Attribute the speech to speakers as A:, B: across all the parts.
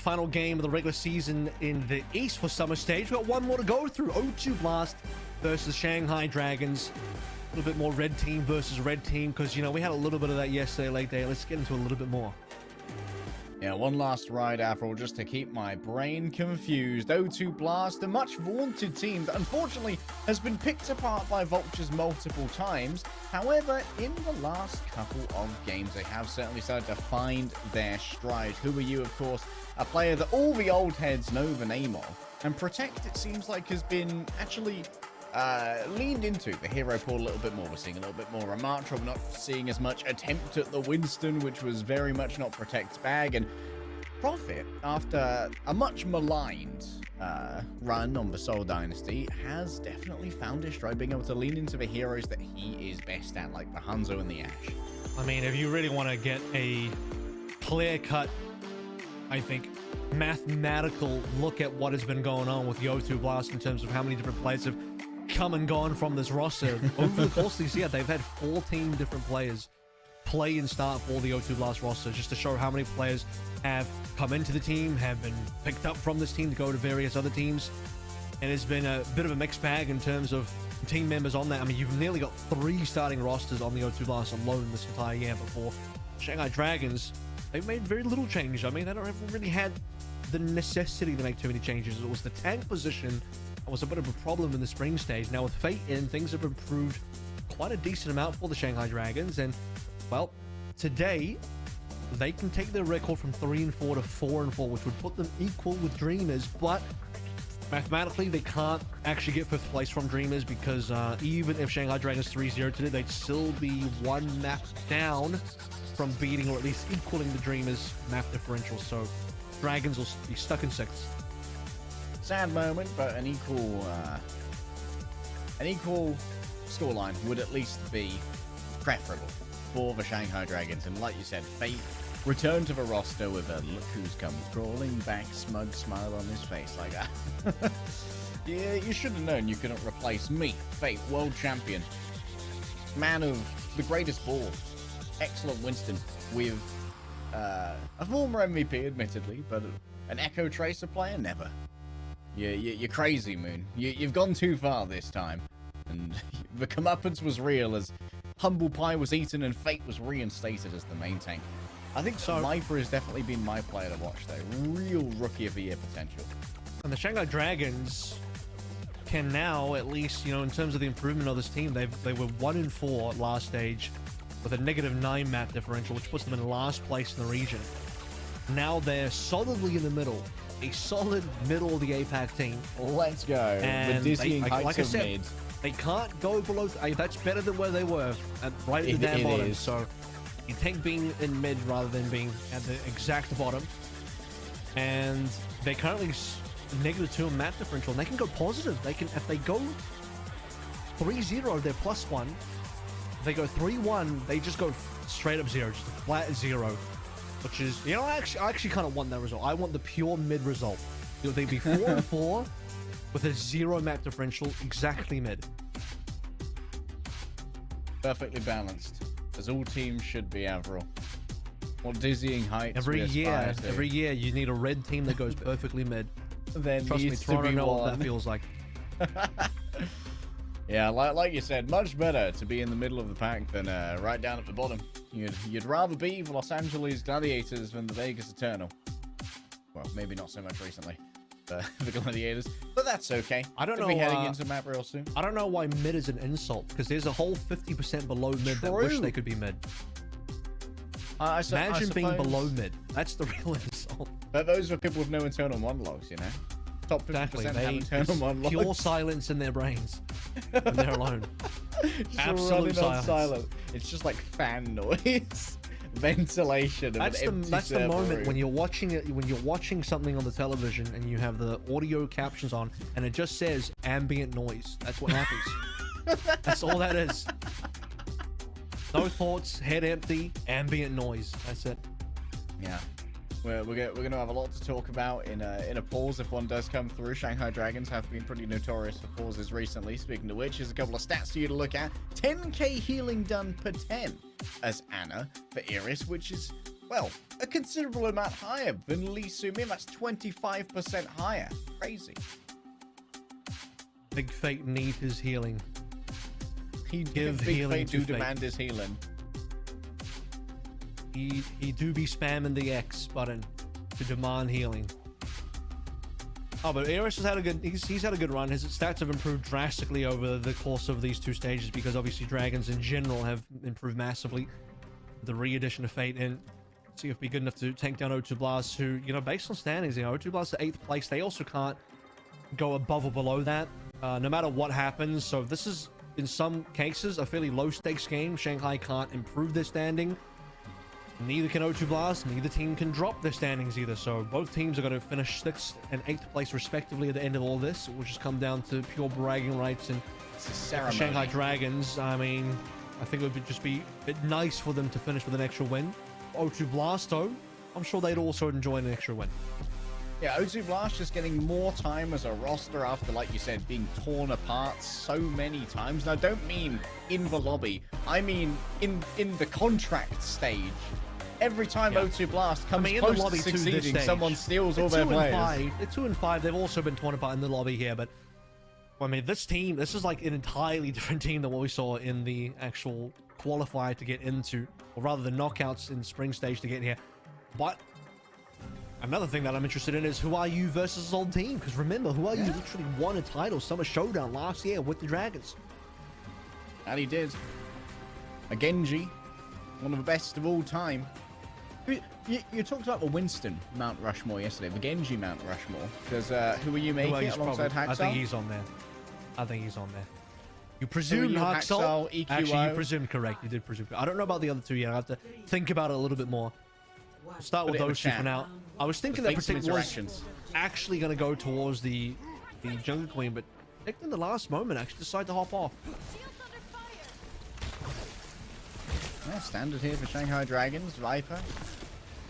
A: final game of the regular season in the East for Summer Stage. We've got one more to go through. O2Blast versus Shanghai Dragons. A little bit more red team versus red team, because, you know, we had a little bit of that yesterday late day. Let's get into a little bit more.
B: Yeah, one last ride, Avril, just to keep my brain confused. O2Blast, a much vaunted team that unfortunately has been picked apart by Vultures multiple times. However, in the last couple of games, they have certainly started to find their stride. Who Are You, of course, a player that all the old heads know the name of. And Protect, it seems like, has been actually leaned into the hero pool a little bit more. We're seeing a little bit more Ramatra. We're not seeing as much attempt at the Winston, which was very much not Protect's bag. And Profit, after a much maligned run on the Soul Dynasty, has definitely found his stride, being able to lean into the heroes that he is best at, like the Hanzo and the Ashe.
A: I mean, if you really want to get a clear-cut, I think, mathematical look at what has been going on with the O2Blast in terms of how many different players have come and gone from this roster over the course of this year, they've had 14 different players play and start for the O2Blast roster, just to show how many players have come into the team, have been picked up from this team to go to various other teams. And it's been a bit of a mixed bag in terms of team members on that. I mean, you've nearly got 3 starting rosters on the O2Blast alone this entire year. Before Shanghai Dragons, they've made very little change. I mean, they don't haven't really had the necessity to make too many changes. It was the tank position that was a bit of a problem in the spring stage. Now with Fate in, things have improved quite a decent amount for the Shanghai Dragons, and well, today they can take their record from 3-4 to 4-4, which would put them equal with Dreamers, but mathematically they can't actually get 5th place from Dreamers, because even if Shanghai Dragons 3-0 today, they'd still be 1 map down from beating or at least equaling the Dreamers map differential. So Dragons will be stuck in 6th.
B: Sad moment, but an equal scoreline would at least be preferable for the Shanghai Dragons. And like you said, Fate returned to the roster with a look who's come crawling back, smug smile on his face like that. Yeah, you should have known you couldn't replace me, Fate, world champion, man of the greatest ball, excellent Winston, with a former MVP, admittedly, but an Echo Tracer player, never. You're crazy, Moon. You've gone too far this time. And the comeuppance was real as Humble Pie was eaten and Fate was reinstated as the main tank. I think so. Viper has definitely been my player to watch, though. Real Rookie of the Year potential. And
A: the Shanghai Dragons can now, at least, you know, in terms of the improvement of this team, they were 1-4 last stage with a -9 map differential, which puts them in last place in the region. Now they're solidly in the middle. A solid middle of the APAC team.
B: Let's go.
A: And
B: the dizzying heights of mid.
A: They can't go below. That's better than where they were, right at the damn bottom.
B: Is.
A: So you take being in mid rather than being at the exact bottom. And they currently -2 map differential. And they can go positive. They can, if they go 3-0, they're +1. If they go 3-1, they just go straight up 0, just a flat 0. Which is, you know, I actually kind of want that result. I want the pure mid result. You know, they'd be 4-4 with a 0 map differential, exactly mid.
B: Perfectly balanced, as all teams should be, Avril. What dizzying heights
A: every year you need a red team that goes perfectly mid.
B: Then
A: trust me, Toronto know what that feels like.
B: Yeah, like you said, much better to be in the middle of the pack than right down at the bottom. You'd rather be the Los Angeles Gladiators than the Vegas Eternal. Well, maybe not so much recently, the Gladiators, but that's okay.
A: I don't know.
B: We'll be heading into map real soon.
A: I don't know why mid is an insult, because there's a whole 50% below mid that wish they could be mid. Imagine being below mid. That's the real insult.
B: But those are people with no internal monologues, you know. Top 50% have internal monologues.
A: Pure silence in their brains. And they're alone.
B: Absolute silence. It's just like fan noise, ventilation.
A: That's the moment when you're watching it, when you're watching something on the television and you have the audio captions on, and it just says ambient noise. That's what happens. That's all that is. No thoughts, head empty, ambient noise. That's it.
B: Yeah. We're gonna have a lot to talk about in a pause if one does come through. Shanghai Dragons have been pretty notorious for pauses recently. Speaking of which, here's a couple of stats for you to look at. 10k healing done per 10 as Anna for Iris, which is well, a considerable amount higher than Lee Soo-min. That's 25% higher. Crazy.
A: Big Fate need his healing.
B: Big
A: healing
B: Fate
A: to
B: do
A: Fate.
B: demand his healing.
A: He do be spamming the X button to demand healing. Oh, but Eris has had a good. He's had a good run. His stats have improved drastically over the course of these two stages because obviously dragons in general have improved massively. The re-addition of Fate in. See if be good enough to tank down O2Blast, who, you know, based on standings, you know, O2Blast at 8th place. They also can't go above or below that, no matter what happens. So this is, in some cases, a fairly low stakes game. Shanghai can't improve their standing. Neither can O2Blast. Neither team can drop their standings either. So both teams are going to finish 6th and 8th place respectively at the end of all this. It will just come down to pure bragging rights. And for Shanghai Dragons, I mean, I think it would just be a bit nice for them to finish with an extra win. O2Blast, though, I'm sure they'd also enjoy an extra win.
B: Yeah, O2Blast just getting more time as a roster after, like you said, being torn apart so many times. And I don't mean in the lobby. I mean in the contract stage. Every time O2Blast comes close to succeeding, someone steals all their players.
A: They're 2 and 5. They've also been torn apart in the lobby here, but I mean, this team, this is like an entirely different team than what we saw in the actual qualifier to get into, or rather the knockouts in spring stage to get here. But another thing that I'm interested in is who are you versus his old team? Because remember, who are you literally won a title, Summer Showdown last year with the Dragons.
B: And he did. A Genji, one of the best of all time. You talked about the Winston Mount Rushmore yesterday, the Genji Mount Rushmore. Because who are you making alongside Haxel?
A: I think he's on there. I think he's on there. You presumed Haxel.
B: EQO.
A: Actually, you presumed correct. You did presume. I don't know about the other two yet. I have to think about it a little bit more. We'll start with those two for now. I was thinking that Protect was actually going to go towards the Jungle Queen, but Protect in the last moment actually decided to hop off.
B: Yeah, standard here for Shanghai Dragons. Viper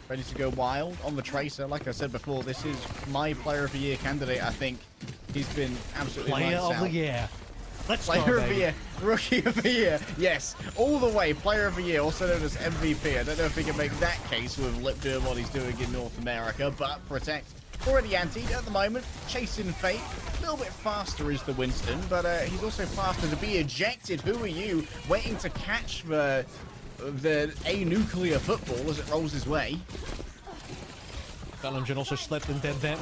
B: ready to go wild on the Tracer. Like I said before, this is my Player of the Year candidate. I think he's been absolutely
A: Player of the Year. Let's go,
B: Player of the Year, Rookie of the Year, yes, all the way, Player of the Year, also known as MVP. I don't know if we can make that case with Lip doing what he's doing in North America, but Protect already antied at the moment, chasing Fate. A little bit faster is the Winston, but he's also faster to be ejected. Who are you waiting to catch the nuclear football as it rolls his way?
A: Bellinger also slipped and dead there.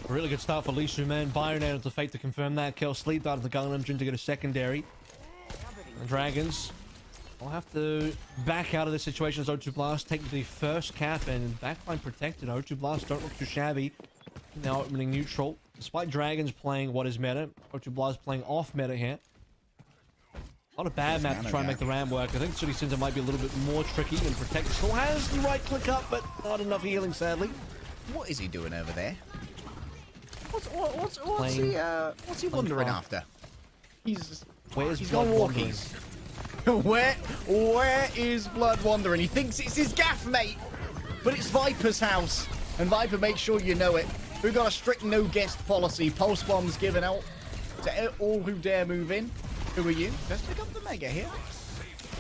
A: A really good start for Lee Soo-min. Byron able to Fate to confirm that kill. Sleep out of the Gundam Engine to get a secondary. The Dragons will have to back out of this situation as O2Blast take the first cap and backline protected. O2Blast don't look too shabby. Now opening neutral. Despite Dragons playing what is meta, O2Blast playing off meta here. Not a bad map to try and make the RAM work. I think City Center might be a little bit more tricky, and Protect still has the right click up, but not enough healing, sadly.
B: What is he doing over there? What's he wandering after? He's gone walkies. Where is Blood wandering? He thinks it's his gaff, mate, but it's Viper's house, and Viper, make sure you know it. We've got a strict no guest policy. Pulse bombs given out to all who dare move in. Who are you? Let's pick up the Mega here.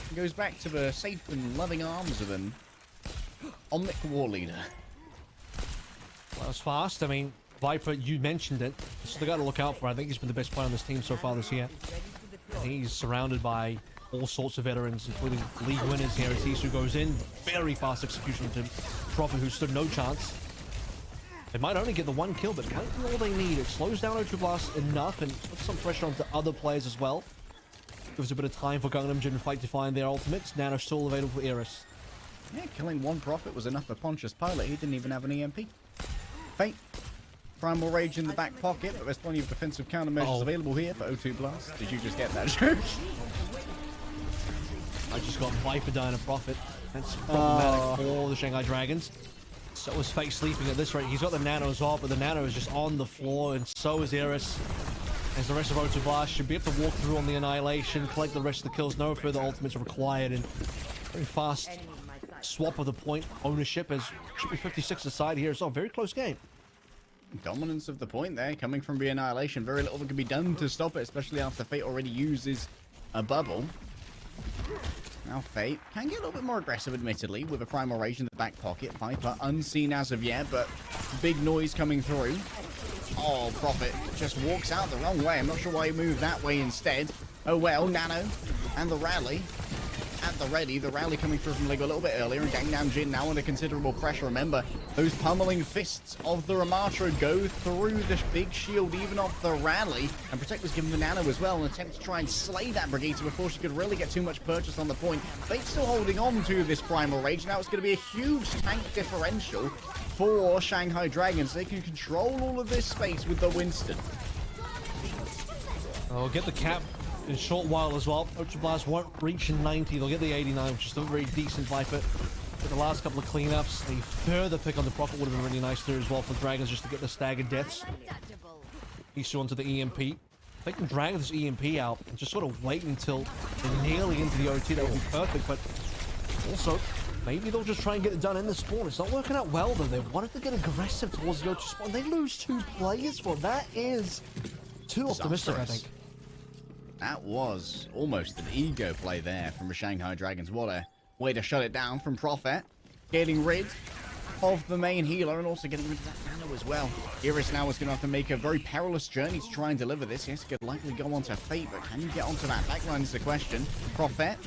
B: It goes back to the safe and loving arms of an Omnic War Leader.
A: That was fast. I mean, Viper, you mentioned it. So they got to look out for. I think he's been the best player on this team so far this year. He's surrounded by all sorts of veterans, including league winners here as Isu goes in. Very fast execution to Prophet, who stood no chance. They might only get the one kill, but might be all they need. It slows down O2Blast enough and puts some pressure onto other players as well. Gives a bit of time for Gangnam Jin Fight to find their ultimates. Nano still available for Eris.
B: Yeah, killing one Prophet was enough for Pontius Pilot. He didn't even have an EMP. Fate. Primal Rage in the back pocket, but there's plenty of defensive countermeasures available here for O2Blast. Did you just get that joke?
A: I just got Viper dying a Prophet. That's problematic for the Shanghai Dragons. So is Fate sleeping at this rate. He's got the Nanos off, but the Nano is just on the floor, and so is Eris. As the rest of O2Blast should be able to walk through on the Annihilation, collect the rest of the kills. No further ultimates are required, and very fast swap of the point ownership as should be 56 aside here. So very close game.
B: Dominance of the point there, coming from the Annihilation. Very little that can be done to stop it, especially after Fate already uses a bubble. Now Fate can get a little bit more aggressive, admittedly, with a Primal Rage in the back pocket. Viper unseen as of yet, but big noise coming through. Oh, Prophet just walks out the wrong way. I'm not sure why he moved that way instead. Oh well, Nano and the rally at the ready. The rally coming through from Lig a little bit earlier, and Gangnam Jin now under considerable pressure. Remember, those pummeling fists of the Ramatra go through the big shield, even off the rally, and Protect was given the Nano as well, an attempt to try and slay that Brigitte before she could really get too much purchase on the point. Fate's still holding on to this Primal Rage. Now it's going to be a huge tank differential for Shanghai Dragons. They can control all of this space with the Winston.
A: I'll get the cap in a short while as well. O2Blast won't reach 90. They'll get the 89, which is still a very decent Viper. But the last couple of cleanups, a further pick on the Prophet would have been really nice there as well for Dragons, just to get the staggered deaths. He's onto the EMP. If they can drag this EMP out and just sort of wait until they're nearly into the OT, that would be perfect. But also, maybe they'll just try and get it done in the spawn. It's not working out well, though. They wanted to get aggressive towards the O2 spawn. They lose 2 players for that. Is too optimistic, I think.
B: That was almost an ego play there from the Shanghai Dragons. What a way to shut it down from Prophet. Getting rid of the main healer and also getting rid of that Nano as well. Iris now is going to have to make a very perilous journey to try and deliver this. Yes, could likely go onto Fate, but can you get onto that backline is the question. Prophet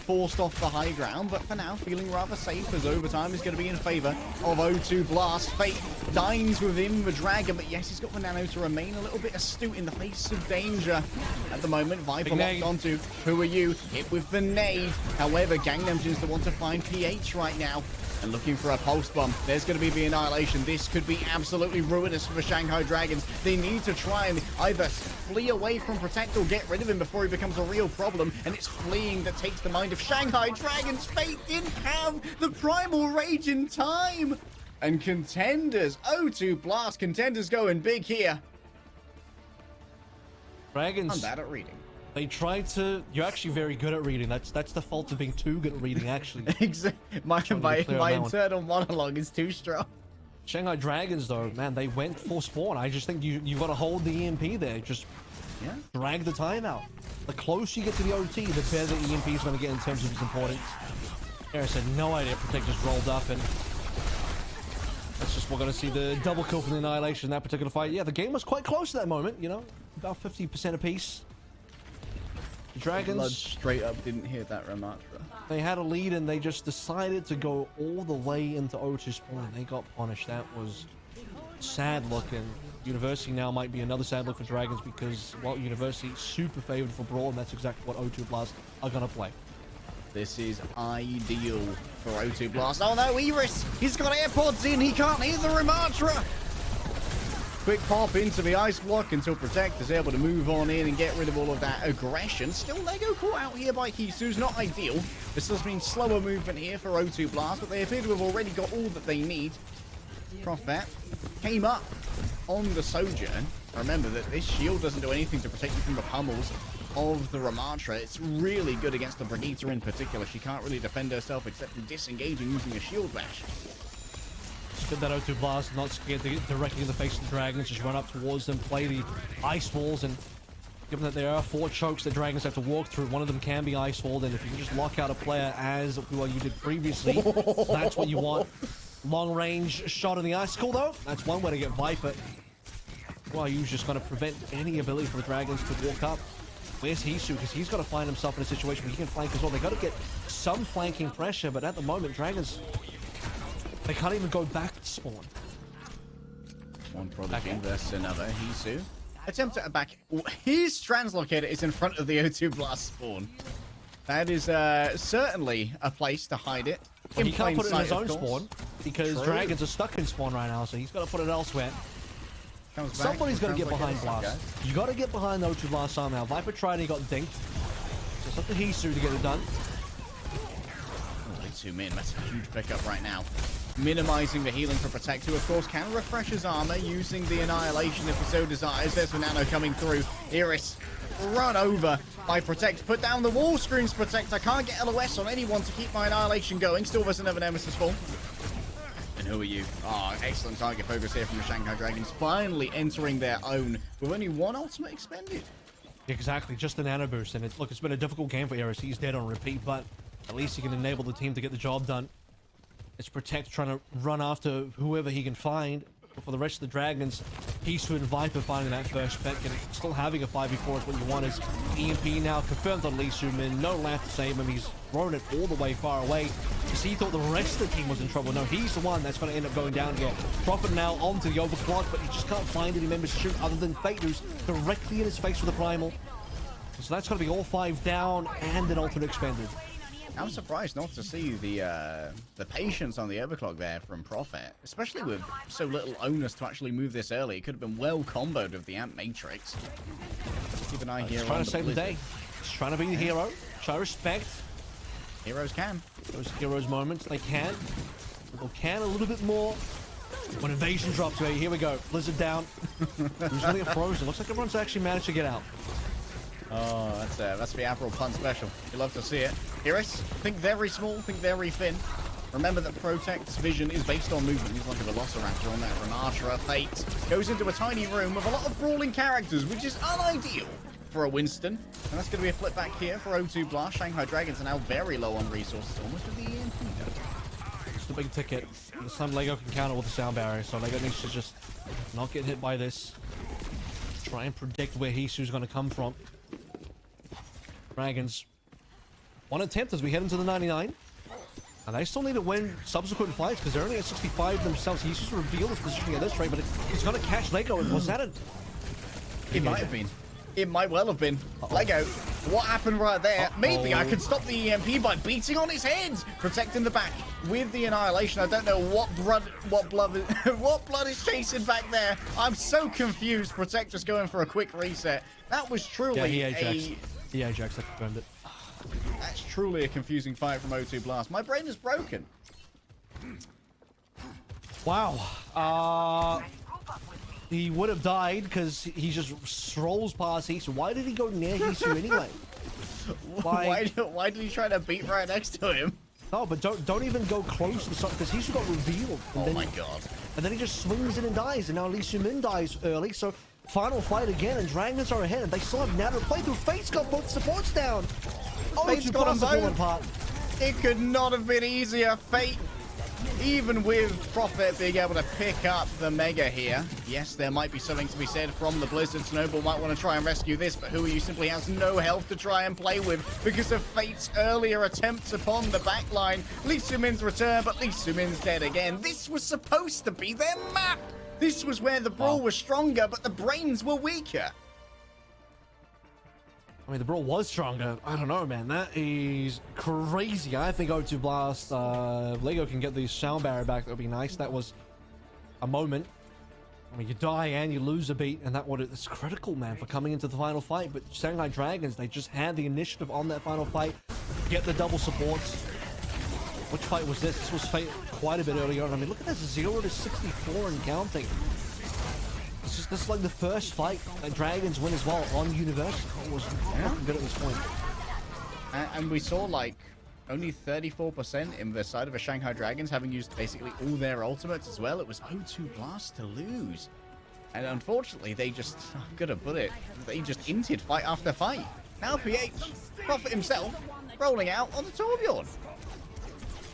B: forced off the high ground, but for now feeling rather safe as overtime is going to be in favor of O2Blast. Fate dines within the Dragon, but yes, he's got the Nano to remain a little bit astute in the face of danger. At the moment, Viper locked onto Who Are You? Hit with the nade. However, Gangnam Jin's the one to find PH right now. And looking for a pulse bomb. There's going to be the annihilation. This could be absolutely ruinous for the Shanghai Dragons. They need to try and either flee away from Protect or get rid of him before he becomes a real problem. And it's fleeing that takes the mind of Shanghai Dragons. Fate didn't have the Primal Rage in time. And contenders, O2Blast, contenders going big here.
A: Dragons.
B: I'm bad at reading.
A: They tried to... You're actually very good at reading. That's the fault of being too good at reading, actually.
B: Exactly. My internal monologue is too strong.
A: Shanghai Dragons, though, man, they went for spawn. I just think you've got to hold the EMP there. Just drag the time out. The closer you get to the OT, the better the EMP is going to get in terms of its importance. Harris had no idea. Protect just rolled up, and that's just we're going to see the double kill from the Annihilation in that particular fight. Yeah, the game was quite close at that moment, you know, about 50% apiece. The Dragons
B: Blood straight up didn't hear that Ramatra.
A: They had a lead and they just decided to go all the way into O2 spawn and they got punished. That was sad looking. University now might be another sad look for Dragons because, well, University super favored for Brawl, and that's exactly what O2Blast are gonna play.
B: This is ideal for O2Blast. Oh no, Iris! He's got AirPods in, he can't hear the Ramatra! Quick pop into the ice block until Protect is able to move on in and get rid of all of that aggression. Still Lego caught out here by Hisu's, not ideal. This does mean slower movement here for O2Blast, but they appear to have already got all that they need. Prophet came up on the Sojourn. Remember that this shield doesn't do anything to protect you from the pummels of the Ramatra. It's really good against the Brigitte in particular. She can't really defend herself except in disengaging using a shield bash.
A: Good that O2Blast, not scared to get directly in the face of the Dragons, just run up towards them, play the ice walls, and given that there are 4 chokes that Dragons have to walk through, one of them can be ice walled, and if you can just lock out a player as well you did previously, that's what you want. Long range shot in the icicle though, that's one way to get Viper. Well, you're just going to prevent any ability for the Dragons to walk up. Where's Hisu? Because he's got to find himself in a situation where he can flank as well. They got to get some flanking pressure, but at the moment, Dragons, they can't even go back to spawn.
B: One product versus another. Hisu attempt at a back. His translocator is in front of the O2Blast spawn. That is certainly a place to hide it.
A: Well, he can't put it in his own spawn because Dragons are stuck in spawn right now, so he's got to put it elsewhere. Somebody's got to get behind Blast. You got to get behind O2Blast somehow. Viper tried and he got dinked. So it's up to Hisu to get it done.
B: Only 2 min. That's a huge pickup right now. Minimizing the healing for Protect, who of course can refresh his armor using the Annihilation if he so desires. There's the Nano coming through. Iris run over by Protect. Put down the wall screens, Protect. I can't get LOS on anyone to keep my Annihilation going. Still there's another Nemesis fall. And who are you? Oh, excellent target focus here from the Shanghai Dragons. Finally entering their own with only 1 ultimate expended.
A: Exactly, just the Nano boost. And look, it's been a difficult game for Iris. He's dead on repeat, but At least he can enable the team to get the job done. It's Protect trying to run after whoever he can find. But for the rest of the Dragons, Hisu and Viper finding that first pick and still having a 5v4 is what you want. Is EMP now confirmed on Lee Soo-min. No left to save him. He's thrown it all the way far away. Because he thought the rest of the team was in trouble. No, he's the one that's going to end up going down here. Prophet now onto the overclock, but he just can't find any members to shoot other than Fate, who's directly in his face with the Primal. So that's going to be all 5 down and an ultimate expended.
B: I'm surprised not to see the patience on the overclock there from Prophet, especially with so little onus to actually move this early. It could have been well comboed with the Amp Matrix. Keep an eye here.
A: He's trying to save the day. He's trying to be the hero. Show respect.
B: Heroes can.
A: Those heroes moments, they can. They can a little bit more. When invasion drops, here we go. Blizzard down. Who's going to get frozen? Looks like everyone's actually managed to get out.
B: Oh, that's the April Pun special. You love to see it. Iris, think very small, think very thin. Remember that Protect's vision is based on movement. He's like a Velociraptor on that from Archer. Fate goes into a tiny room with a lot of brawling characters, which is unideal for a Winston. And that's going to be a flip back here for O2Blast. Shanghai Dragons are now very low on resources, almost with the EMP.
A: It's the big ticket. This time Lego can counter with the sound barrier, so Lego needs to just not get hit by this. Try and predict where Hisu's going to come from. Dragons, one attempt as we head into the 99. And they still need to win subsequent fights because they're only at 65 themselves. He's just revealed his positioning at this rate, but it's going to catch Lego. And was that a...
B: It might have been. It might well have been. Lego, what happened right there? Maybe I could stop the EMP by beating on his head, protecting the back with the Annihilation. I don't know what blood is chasing back there. I'm so confused. Protect just going for a quick reset. That was truly
A: The Ajax that confirmed it.
B: That's truly a confusing fight from O2Blast. My brain is broken.
A: Wow. He would have died because he just strolls past Hisu. Why did he go near Hisu anyway?
B: Why did he try to beat right next to him?
A: No, but don't even go close to the sun because Hisu got revealed.
B: Oh my god.
A: And then he just swings in and dies. And now Lee Soo-min dies early. So final fight again, and Dragons are ahead. And they still have now to play through. Fate's got both supports down.
B: Fate's got them both. Apart. It could not have been easier. Fate, even with Prophet being able to pick up the Mega here. Yes, there might be something to be said from the Blizzard. Snowball might want to try and rescue this, but Who Are You simply has no health to try and play with because of Fate's earlier attempts upon the backline. Lee Soo-min's return, but Lee Soo-min's dead again. This was supposed to be their map. This was where the brawl was stronger, but the brains were weaker.
A: I mean, the brawl was stronger. I don't know, man. That is crazy. I think O2Blast, Lego can get the sound barrier back. That would be nice. That was a moment. I mean, you die and you lose a beat, and it's critical, man, for coming into the final fight. But Shanghai Dragons, they just had the initiative on that final fight. Get the double supports. Which fight was this? This was Fate quite a bit earlier on. I mean, look at this, 0 to 64 and counting. This is like the first fight that Dragons win as well on University. It was fucking good at this point.
B: And we saw like only 34% in the side of the Shanghai Dragons having used basically all their ultimates as well. It was O2Blast to lose. And unfortunately, they just, I'm gonna put it, they just inted fight after fight. Now PH, Prophet himself, rolling out on the Torbjorn.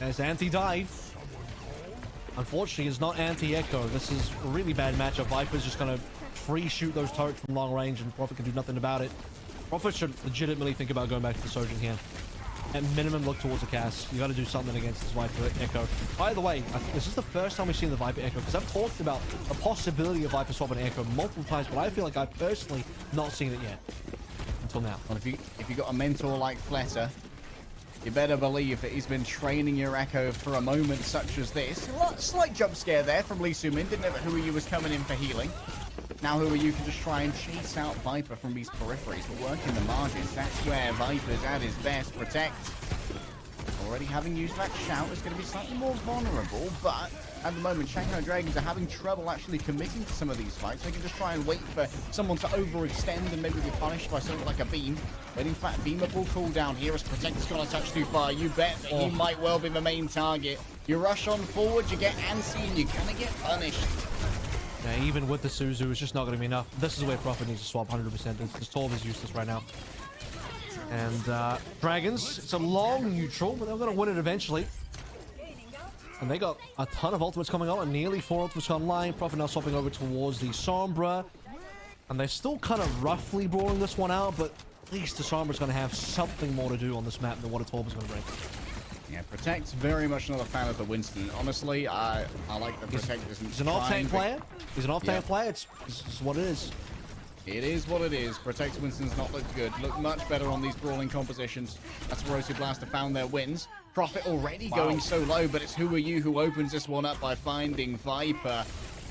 A: As Anti died. Unfortunately, it's not Anti-Echo. This is a really bad matchup. Viper's just going to free shoot those turrets from long range, and Prophet can do nothing about it. Prophet should legitimately think about going back to the Sojin here. At minimum, look towards the cast. You got to do something against this Viper Echo. By the way, I think this is the first time we've seen the Viper Echo, because I've talked about the possibility of Viper swapping Echo multiple times, but I feel like I've personally not seen it yet. Until now.
B: Well, if you got a mentor like Fletter, you better believe that he's been training your Echo for a moment such as this. Slight jump scare there from Lee Soo-min. Didn't know that Who Are You was coming in for healing. Now Who Are You can just try and chase out Viper from these peripheries, but work in the margins. That's where Viper's at his best. Protect. Already having used that shout is going to be slightly more vulnerable, but at the moment Shanghai Dragons are having trouble actually committing to some of these fights. They can just try and wait for someone to overextend and maybe be punished by something like a beam. But in fact, beamable cooldown here as Protect's got a touch too far. You bet that he might well be the main target. You rush on forward, you get antsy, and you're going to get punished.
A: Yeah, even with the Suzu, it's just not going to be enough. This is where Prophet needs to swap 100%. This Torv is useless right now. And Dragons, it's a long neutral, but they're going to win it eventually. And they got a ton of ultimates coming on, and nearly 4 ultimates online. Prophet now swapping over towards the Sombra. And they're still kind of roughly brawling this one out, but at least the Sombra's going to have something more to do on this map than what a Torb is going to bring.
B: Yeah, Protect's very much not a fan of the Winston. Honestly, I like the Protect isn't.
A: He's an off-tank player. He's an off-tank player. It's what it is.
B: It is what it is. Protect Winston's not looked good. Looked much better on these brawling compositions. That's where O2Blast have found their wins. Prophet already going so low, but it's Who Are You who opens this one up by finding Viper.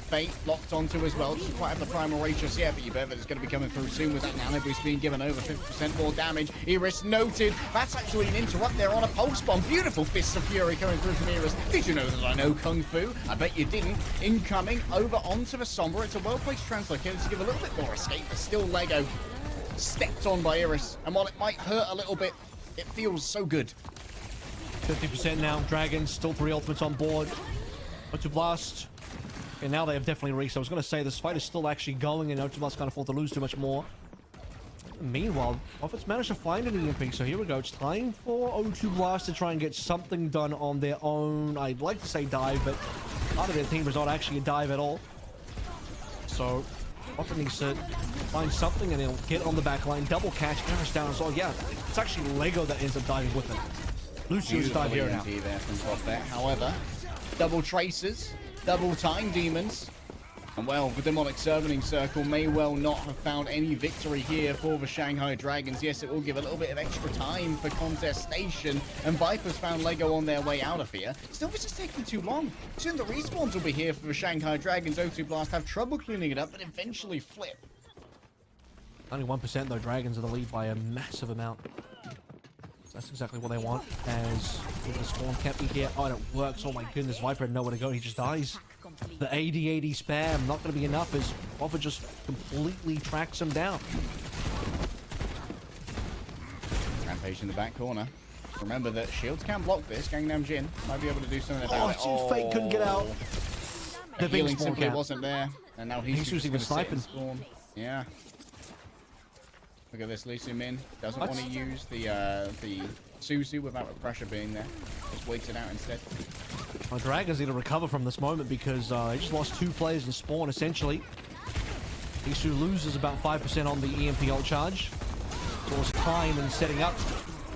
B: Fate locked onto as well. Doesn't quite have the primal rate just yet, but you bet that it's going to be coming through soon with that nano boost being given over 50% more damage. Iris noted. That's actually an interrupt there on a pulse bomb. Beautiful Fists of Fury coming through from Iris. Did you know that I know Kung Fu? I bet you didn't. Incoming over onto the Sombra. It's a well-placed translocator to give a little bit more escape, but still Lego stepped on by Iris. And while it might hurt a little bit, it feels so good.
A: 50% now. Dragons, still 3 ultimates on board. O2Blast. And now they have definitely reached. I was going to say this fight is still actually going, and O2Blast can't afford to lose too much more. Meanwhile, Prophet's managed to find an EMP, so here we go. It's time for O2Blast to try and get something done on their own. I'd like to say dive, but part of their team is not actually a dive at all. So Prophet needs to find something, and he'll get on the back line. Double catch, Eris down as well. Yeah, it's actually Lego that ends up diving with him. Lucio's dive here now.
B: There from Prophet. However, double traces. Double time demons. And well, the demonic summoning circle may well not have found any victory here for the Shanghai Dragons. Yes, it will give a little bit of extra time for contestation. And Viper's found Lego on their way out of here. Still, this is taking too long. Soon the respawns will be here for the Shanghai Dragons. O2Blast have trouble cleaning it up, but eventually flip.
A: Only 1% though. Dragons are the lead by a massive amount. That's exactly what they want, as the spawn can't be here. Oh, and it works. Oh my goodness, Viper had nowhere to go. He just dies. The 80-80 spam, not going to be enough as Prophet just completely tracks him down.
B: Rampage in the back corner. Remember that shields can block this. Gangnam Jin might be able to do something about it.
A: Oh, Fate couldn't get out.
B: The healing simply wasn't there. And now he's
A: even sniping.
B: Yeah. Look at this, Lee Min doesn't want to use the Suzu without the pressure being there. Just waits it out instead.
A: Well, Dragons need to recover from this moment because he just lost 2 players in spawn, essentially. Isu loses about 5% on the EMP ult charge. So it's time and setting up.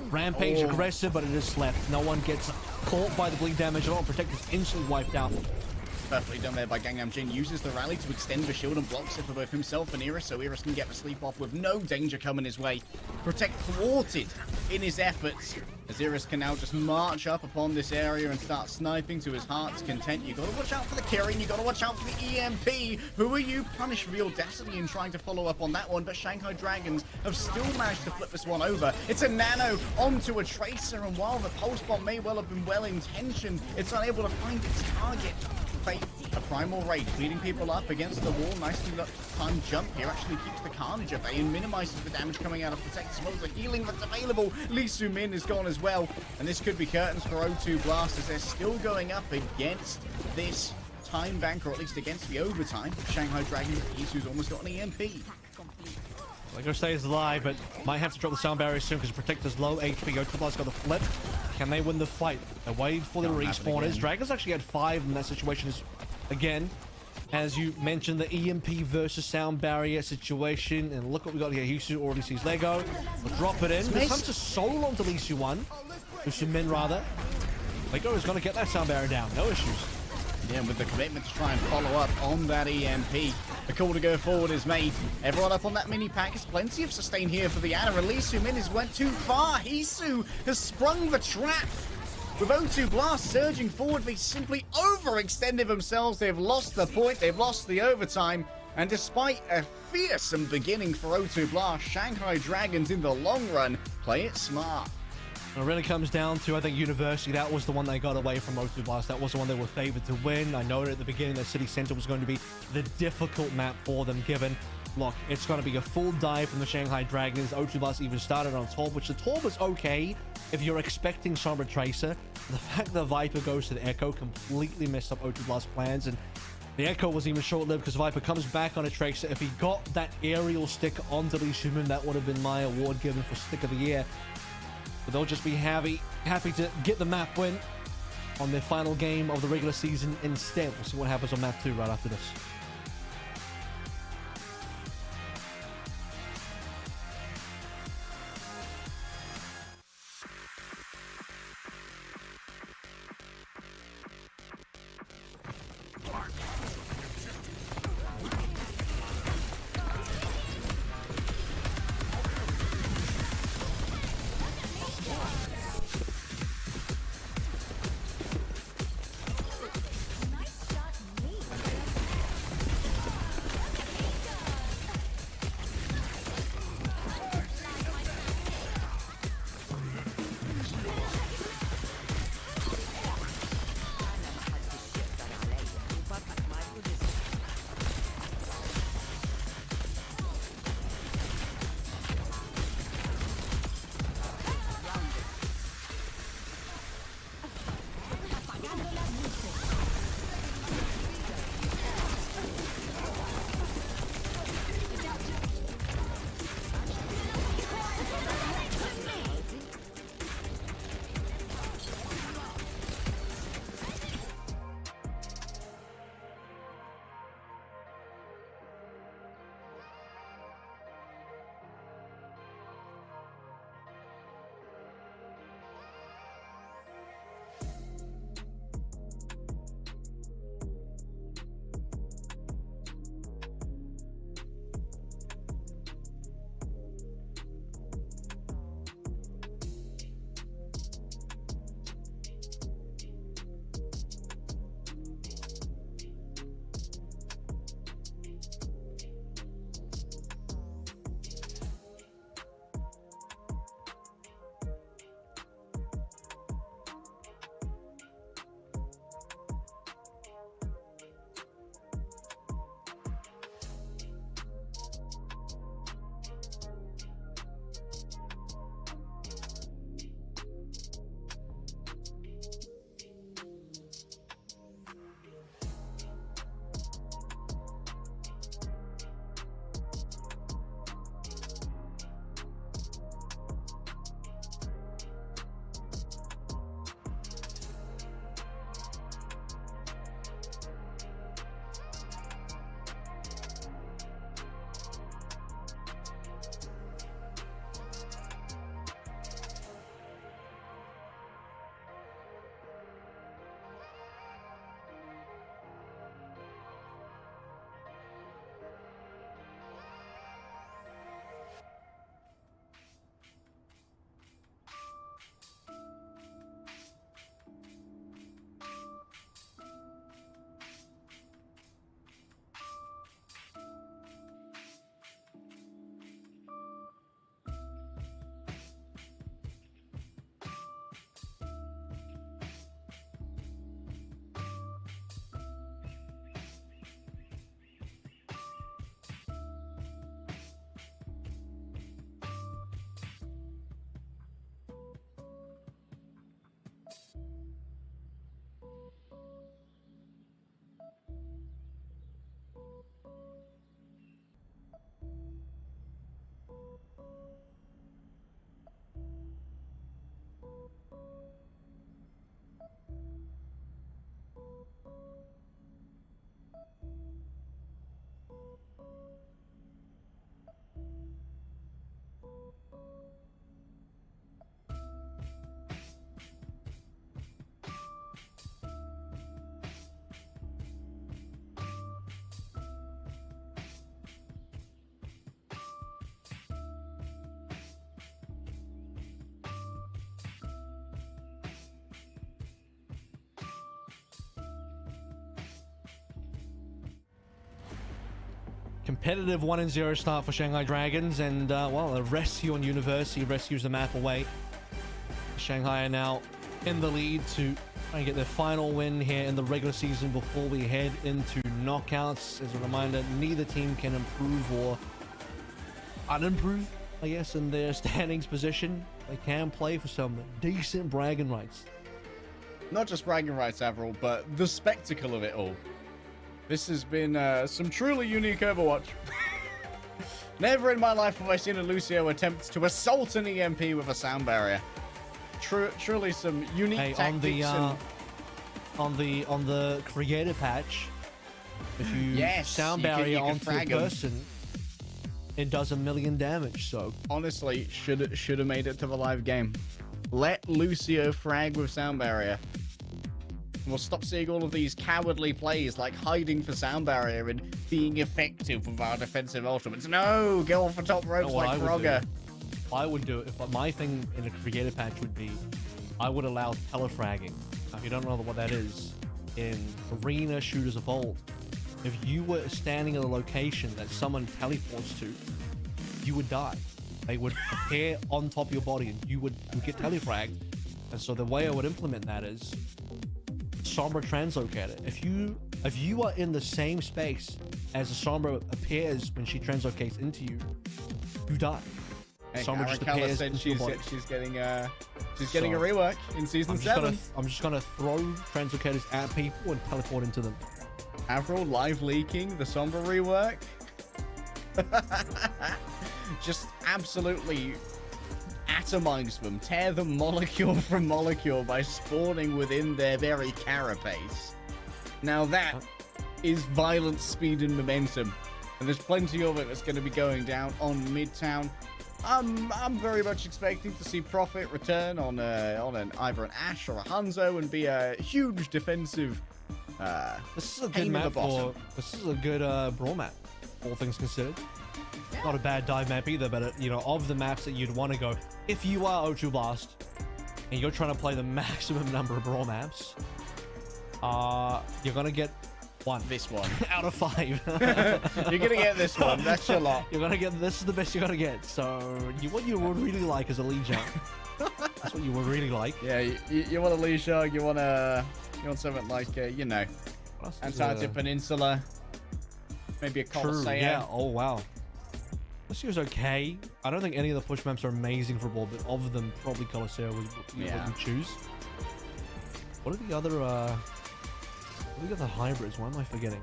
A: Rampage aggressive, but it is slept. No one gets caught by the bleed damage at all. Protect is instantly wiped out.
B: Perfectly done there by Gangnam Jin. Uses the rally to extend the shield and blocks it for both himself and Iris, so Iris can get the sleep off with no danger coming his way. Protect thwarted in his efforts, as Iris can now just march up upon this area and start sniping to his heart's content. You gotta watch out for the Kirin, you gotta watch out for the EMP. Who are you? Punished for the audacity in trying to follow up on that one, but Shanghai Dragons have still managed to flip this one over. It's a nano onto a tracer, and while the pulse bomb may well have been well intentioned, it's unable to find its target. Fate, a primal raid, leading people up against the wall. Nicely timed jump here actually keeps the carnage at bay and minimizes the damage coming out of Protect as well as the healing that's available. Lee Min is gone as well, and this could be curtains for O2Blast as they're still going up against this time bank, or at least against the overtime. Shanghai Dragons, Isu's almost got an EMP.
A: Lego stays alive, but might have to drop the sound barrier soon because Protector's low HP. O2Blast got the flip. Can they win the fight? They're waiting for the respawners. Dragons actually had 5 in that situation. Is again, as you mentioned, the EMP versus sound barrier situation. And look what we got here. Hisu already sees Lego. We'll drop it in. This comes to solo onto Lisu 1. Lisu Min, rather. Lego is going to get that sound barrier down. No issues.
B: Yeah, with the commitment to try and follow up on that EMP. The call to go forward is made. Everyone up on that mini pack has plenty of sustain here for the Ana. And Lisu Min has went too far. Hisu has sprung the trap. With O2Blast surging forward, they simply overextended themselves. They've lost the point. They've lost the overtime. And despite a fearsome beginning for O2Blast, Shanghai Dragons in the long run play it smart.
A: It really comes down to, I think, University. That was the one they got away from O2Blast. That was the one they were favored to win. I noted at the beginning that City Center was going to be the difficult map for them, given, look, it's going to be a full dive from the Shanghai Dragons. O2Blast even started on Torb, which the Torb is okay if you're expecting Sombra Tracer. The fact that Viper goes to the Echo completely messed up O2Blast plans, and The Echo was even short-lived because Viper comes back on a Tracer. If he got that aerial stick onto Lee Shuman, that would have been my award given for Stick of the Year. But they'll just be happy to get the map win on their final game of the regular season instead. We'll see what happens on map 2 right after this. Competitive 1-0 start for Shanghai Dragons, and well, a rescue on University rescues the map away. Shanghai are now in the lead to try and get their final win here in the regular season before we head into knockouts. As a reminder, neither team can improve or unimprove, I guess, in their standings position. They can play for some decent bragging rights.
B: Not just bragging rights, Avril, but the spectacle of it all. This has been some truly unique Overwatch. Never in my life have I seen a Lucio attempt to assault an EMP with a sound barrier. Truly some unique tactics.
A: On the creator patch, if you sound barrier onto a person, it does 1 million damage. So
B: honestly, should have made it to the live game. Let Lucio frag with sound barrier. We'll stop seeing all of these cowardly plays like hiding for sound barrier and being effective with our defensive ultimates. No, go off the top ropes like Frogger.
A: I would do it. If my thing in a creative patch would be, I would allow telefragging. Now, if you don't know what that is, in arena shooters of old, if you were standing in a location that someone teleports to, you would die. They would appear on top of your body and you would get telefragged. And so the way I would implement that is Sombra translocator. If you are in the same space as the Sombra appears when she translocates into you, you die.
B: Hey,
A: Sombra just appears
B: said
A: into your body.
B: she's getting a rework in season 7.
A: I'm just gonna throw translocators at people and teleport into them.
B: Avril live leaking the Sombra rework. Just absolutely atomize them, tear them molecule from molecule by spawning within their very carapace. Now that is violent speed and momentum, and there's plenty of it that's going to be going down on Midtown. I'm very much expecting to see Profit return on either an Ashe or a Hanzo and be a huge defensive.
A: This is a good map this is a good brawl map, all things considered. Not a bad dive map either, but you know, of the maps that you'd want to go if you are O2Blast and you're trying to play the maximum number of brawl maps, you're gonna get one.
B: This one
A: out of 5.
B: You're gonna get this one. That's your lot.
A: You're gonna get this is the best you're gonna get. So what you would really like is a lead jump. That's what you would really like.
B: Yeah, you want a lead shot. You want something like you know, Antarctic Peninsula. Maybe a Colosseum.
A: Yeah. Oh wow. This year's okay. I don't think any of the push maps are amazing for ball, but of them, probably Colosseum would you choose. What are the other hybrids? Why am I forgetting?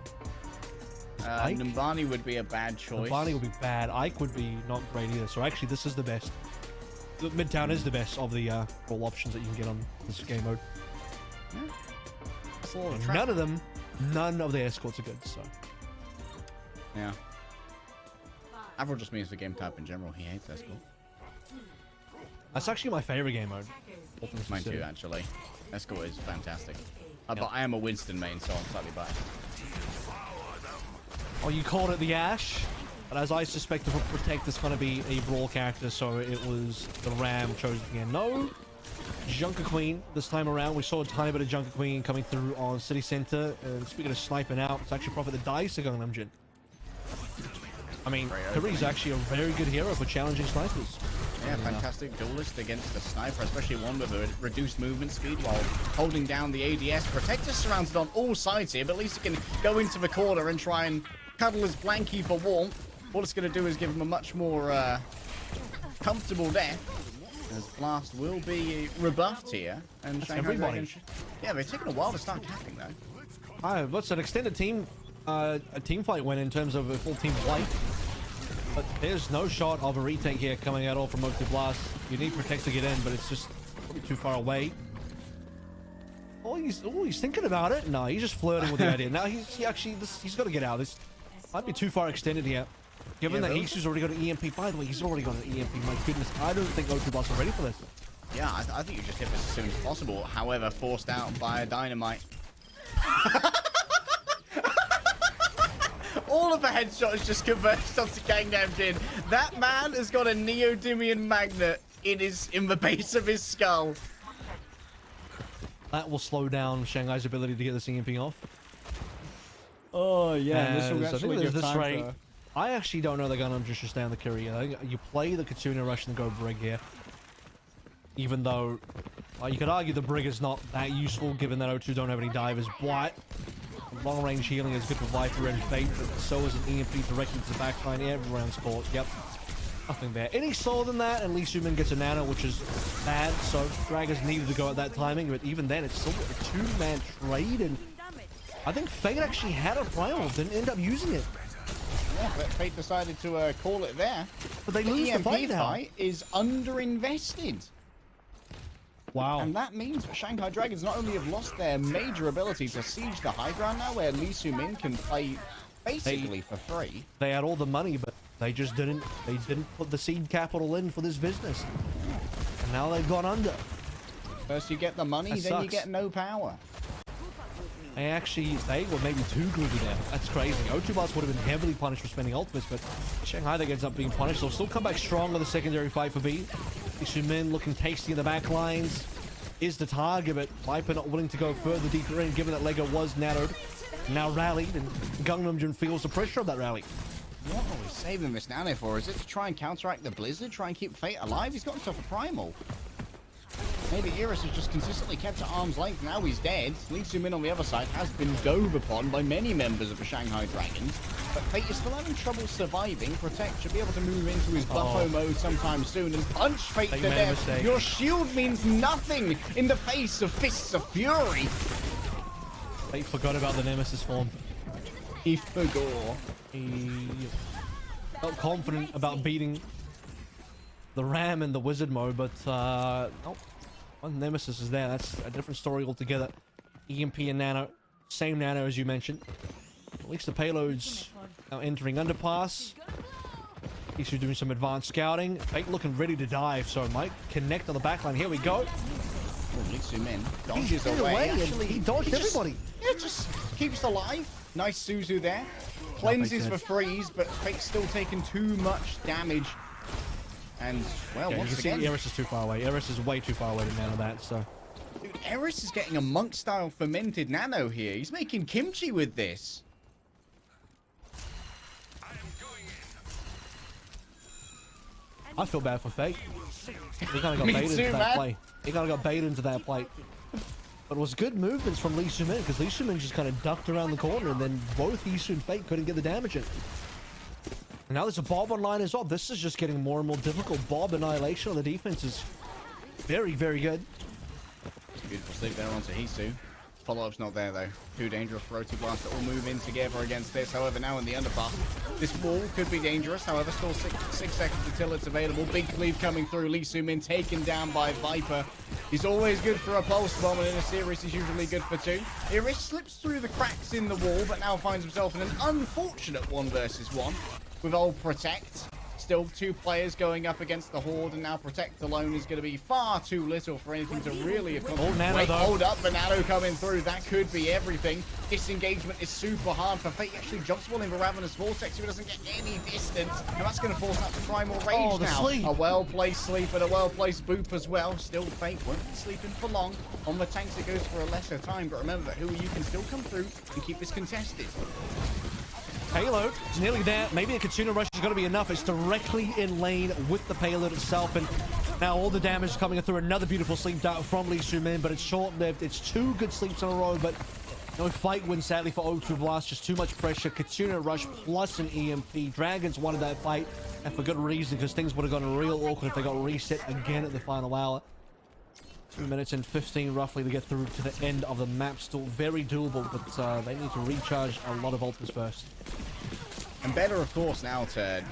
B: Numbani would be a bad choice.
A: Numbani would be bad. Ike would be not great either. So actually, this is the best. The Midtown is the best of the ball options that you can get on this game mode.
B: Yeah. That's a lot of
A: none of the escorts are good. So
B: yeah. Avril just means the game type in general. He hates escort.
A: That's actually my favorite game mode.
B: Mine too, actually. Escort is fantastic. But I am a Winston main, so I'm slightly biased.
A: Oh, you called it the Ashe? But as I suspect, the Protect is going to be a brawl character, so it was the Ram chosen again. No, Junker Queen this time around. We saw a tiny bit of Junker Queen coming through on City Center. And speaking of sniping out, it's actually Profit the dice are going on Namjin. I mean, Kari's actually a very good hero for challenging snipers.
B: Yeah, fantastic duelist against the sniper, especially one with a reduced movement speed while holding down the ADS. Protector's surrounded on all sides here, but at least he can go into the corner and try and cuddle his blankie for warmth. All it's going to do is give him a much more comfortable death, as Blast will be rebuffed here. And
A: everybody.
B: Yeah, they've taken a while to start capping though.
A: What's an extended team? A team fight win in terms of a full team fight. But there's no shot of a retake here coming at all from O2Blast. You need Protect to get in, but it's just probably too far away. Oh, he's thinking about it. No, he's just flirting with the idea. Now he's got to get out. This might be too far extended here. Given that Isu's already got an EMP. By the way, he's already got an EMP. My goodness, I don't think O2Blast are ready for this.
B: Yeah, I think you just hit this as soon as possible. However, forced out by a dynamite. All of the headshots just converged onto Gangnam Jin. That man has got a neodymium magnet in the base of his skull.
A: That will slow down Shanghai's ability to get this EMP off.
C: Oh yeah, this will actually give time
A: rate. I actually don't know they're gonna just stay on the Kyrie. You play the Katsuna Rush and go Brig here. Even though you could argue the Brig is not that useful given that O2 don't have any divers, but long range healing is good for Viper and Fate, but so is an EMP directly to the backline. Everyone's caught. Yep. Nothing there. Any slower than that, and Lee Suman gets a nano, which is bad, so Draggers needed to go at that timing, but even then, it's still a 2-man trade, and I think Fate actually had a primal, didn't end up using it.
B: Yeah, but Fate decided to call it there.
A: But they
B: The
A: lose the
B: EMP
A: fight now.
B: fight is underinvested.
A: Wow.
B: And that means that Shanghai Dragons not only have lost their major ability to siege the high ground now, where Lee Soo-min can play basically for free.
A: They had all the money, but they just didn't put the seed capital in for this business. And now they've gone under.
B: First you get the money,
A: That
B: then you
A: sucks.
B: get no power.
A: They were maybe too greedy there. That's crazy. O2Blast would have been heavily punished for spending ultimates, but Shanghai, that ends up being punished. They'll still come back strong on the secondary fight for B. Lee looking tasty in the back lines. Is the target, but Viper not willing to go further deeper in, given that Lego was narrowed. Now rallied, and Gangnam Jun feels the pressure of that rally.
B: What are we saving this Nano for? Is it to try and counteract the Blizzard? Try and keep Fate alive? He's got himself a primal. Maybe Iris has just consistently kept at arm's length. Now he's dead. Lee Soo-min on the other side has been dove upon by many members of the Shanghai Dragons. But Fate is still having trouble surviving. Protect should be able to move into his buffo mode sometime soon and punch Fate to death.
A: Mistake.
B: Your shield means nothing in the face of Fists of Fury.
A: They forgot about the Nemesis form.
B: He forgot.
A: He felt confident about beating the Ram in the Wizard mode, but nope. One Nemesis is there. That's a different story altogether. EMP and Nano. Same Nano as you mentioned. At least the payload's now entering underpass. At least you're doing some advanced scouting. Fate looking ready to dive, so might connect on the backline. Here we go.
B: Lee Soo-min dodges away. Actually,
A: he dodged everybody.
B: Yeah, just keeps alive. Nice Suzu there. Cleanses for freeze, but Fate's still taking too much damage. And, well,
A: Yeah,
B: once
A: you can
B: again...
A: see Eris is too far away. Eris is way too far away to nano that, so...
B: Dude, Eris is getting a monk-style fermented nano here. He's making kimchi with this.
A: I feel bad for Fate. He kind of got
B: Me
A: baited
B: too,
A: into that
B: man.
A: play. He kind of got baited into that play. But it was good movements from Lee Soo-min, because Lee Soo-min just kind of ducked around the corner, and then both Isu and Fate couldn't get the damage in. And now there's a Bob online as well. This is just getting more and more difficult. Bob annihilation on the defense is very, very good.
B: Beautiful sleep there onto Hisu. Follow-up's not there, though. Too dangerous for O2Blast to all move in together against this. However, now in the underpass, this wall could be dangerous. However, still six seconds until it's available. Big cleave coming through. Lee Soo-min taken down by Viper. He's always good for a pulse bomb, and in a series, he's usually good for two. Iris slips through the cracks in the wall, but now finds himself in an unfortunate 1 versus 1 with old Protect. Still 2 players going up against the Horde, and now Protect alone is going to be far too little for anything to really accomplish.
A: Nano,
B: Wait,
A: though.
B: hold up, Nano coming through. That could be everything. Disengagement is super hard for Fate. He actually jumps well in the Ravenous Vortex, so he doesn't get any distance, and that's going to force out the Primal Rage
A: the
B: now.
A: sleep.
B: A well-placed sleep and a well-placed boop as well. Still, Fate won't be sleeping for long. On the tanks, it goes for a lesser time, but remember, who you can still come through and keep this contested.
A: Payload is nearly there. Maybe a Katsuna Rush is going to be enough. It's directly in lane with the payload itself, and now all the damage is coming through. Another beautiful sleep dart from Lee Soo-min, but it's short-lived. It's 2 good sleeps in a row, but no fight win, sadly, for O2Blast. Just too much pressure. Katsuna Rush plus an EMP. Dragons wanted that fight, and for good reason, because things would have gone real awkward if they got reset again at the final hour. 2 minutes and 15 roughly to get through to the end of the map. Still very doable, but they need to recharge a lot of ultimates first.
B: And better, of course, now to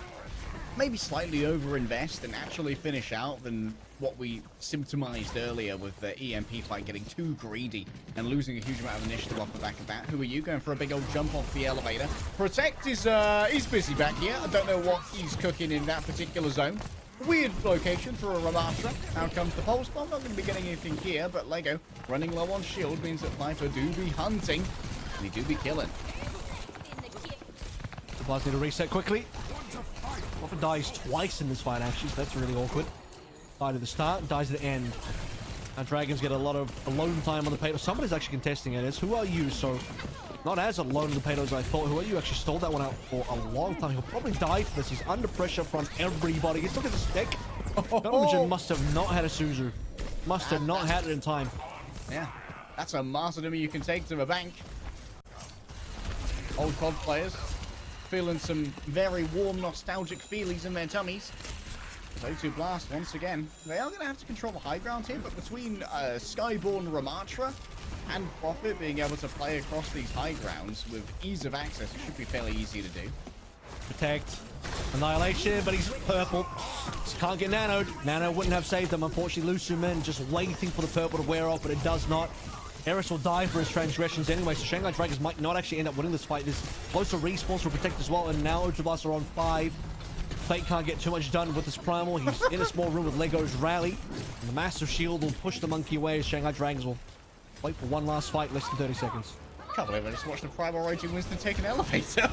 B: maybe slightly overinvest and actually finish out than what we symptomized earlier with the EMP fight getting too greedy and losing a huge amount of initiative off the back of that. Who are you going for a big old jump off the elevator? Protect is he's busy back here. I don't know what he's cooking in that particular zone. Weird location for a Ramatra. Now comes the pulse bomb. Not going to be getting anything here, but Lego running low on shield means that Viper do be hunting and he do be killing.
A: The Blast need to reset quickly. Often dies twice in this fight, actually, so that's really awkward. Died at the start, dies at the end. And Dragons get a lot of alone time on the payload. Somebody's actually contesting it. It's who are you? So, not as alone in the payload as I thought. Who are you? Actually stole that one out for a long time. He'll probably die for this. He's under pressure from everybody. He still gets a stick. Gunnerman must have not had a Suzu. Must have not had it in time.
B: Yeah, that's a martyrdom you can take to the bank. Old COD players feeling some very warm, nostalgic feelings in their tummies. O2Blast, once again, they are going to have to control the high ground here, but between Skyborn Ramatra and Profit being able to play across these high grounds with ease of access, it should be fairly easy to do.
A: Protect. Annihilation, but he's purple. Just can't get nanoed. Nano wouldn't have saved him. Unfortunately, Lusuman just waiting for the purple to wear off, but it does not. Eris will die for his transgressions anyway, so Shanghai Dragons might not actually end up winning this fight. There's close to respawns for Protect as well, and now O2Blast are on 5. Fate can't get too much done with this Primal. He's in a small room with Lego's Rally. And the Massive Shield will push the monkey away as Shanghai Dragons will wait for one last fight, less than 30 seconds.
B: Can't believe I just watched the Primal Raging Winston take an elevator.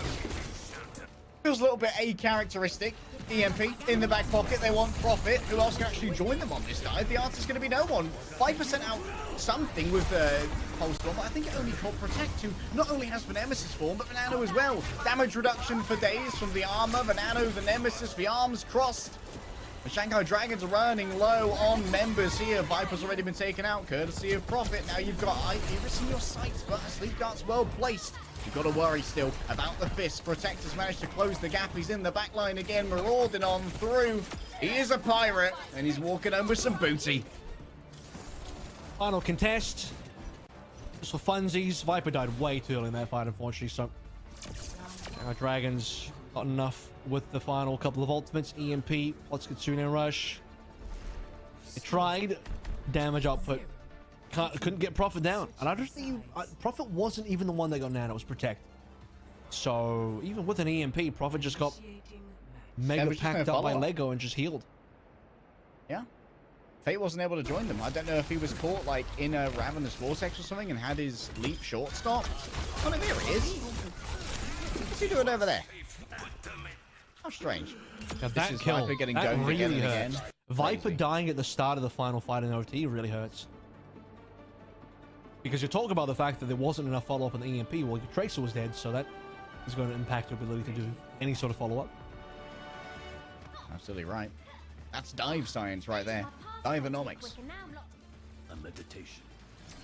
B: Feels a little bit A-characteristic. EMP in the back pocket. They want Profit. Who else can actually join them on this dive? The answer's going to be no one. 5% out something with the Pulse Bomb, but I think it only caught Protect, who not only has the Nemesis form, but the Nano as well. Damage reduction for days from the armor, the Nano, the Nemesis, the arms crossed. The Shanghai Dragons are running low on members here. Viper's already been taken out, courtesy of Profit. Now you've got Iris in your sights, but Sleep Guard's well placed. You've got to worry still about the fist. Protect has managed to close the gap. He's in the back line again, marauding on through. He is a pirate, and he's walking home with some booty.
A: Final contest. Just for funsies. Viper died way too early in that fight, unfortunately, so our Dragons got enough with the final couple of ultimates. EMP, plus Kitsune Rush. They tried. Damage output. Couldn't get Profit down. And I just think Profit wasn't even the one that got nano. It was Protect. So even with an EMP, Profit just got mega packed up by Lego and just healed.
B: Yeah. Fate wasn't able to join them. I don't know if he was caught like in a Ravenous Vortex or something and had his leap short stop. Oh, no, there it is. What's he doing over there? How strange.
A: Now that
B: this is
A: kill,
B: Viper getting
A: that
B: domed
A: really
B: again and
A: hurts.
B: again.
A: Viper
B: Crazy.
A: dying at the start of the final fight in OT really hurts. Because you talk about the fact that there wasn't enough follow-up on the EMP. Well, your Tracer was dead, so that is going to impact your ability to do any sort of follow-up.
B: Absolutely right. That's dive science right there. Diveonomics.
D: A meditation.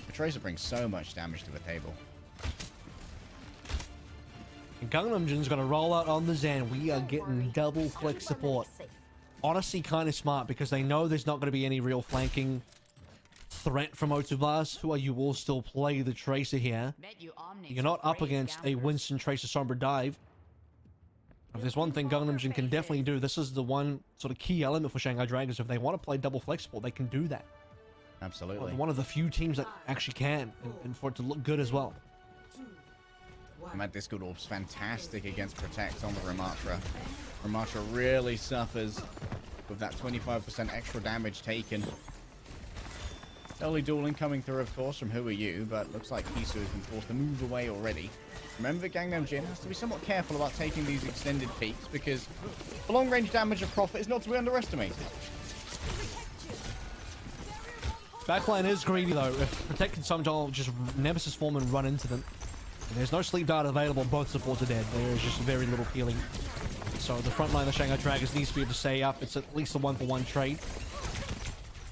B: The Tracer brings so much damage to the table.
A: And Gangnam Jin's going to roll out on the Zen. We are getting double click support. Honestly, kind of smart because they know there's not going to be any real flanking threat from O2Blast. Who are you will still play the Tracer here. You're not up against a Winston Tracer Sombra dive. If there's one thing Gangnam Jin can definitely do, this is the one sort of key element for Shanghai Dragons. If they want to play double flex support, they can do that.
B: Absolutely.
A: One of the few teams that actually can, and for it to look good as well.
B: Mad Discord Orb's fantastic against Protect on the Ramatra. Ramatra really suffers with that 25% extra damage taken. Early dueling coming through, of course, from Who Are You, but looks like Kisu has been forced to move away already. Remember that Gangnam Jin has to be somewhat careful about taking these extended peaks because the long-range damage of Profit is not to be underestimated.
A: Backline is greedy though. If Protect can somehow just Nemesis form and run into them. And there's no sleep dart available, both supports are dead. There is just very little healing. So the front line of Shanghai Dragons needs to be able to stay up. It's at least a 1-for-1 trade.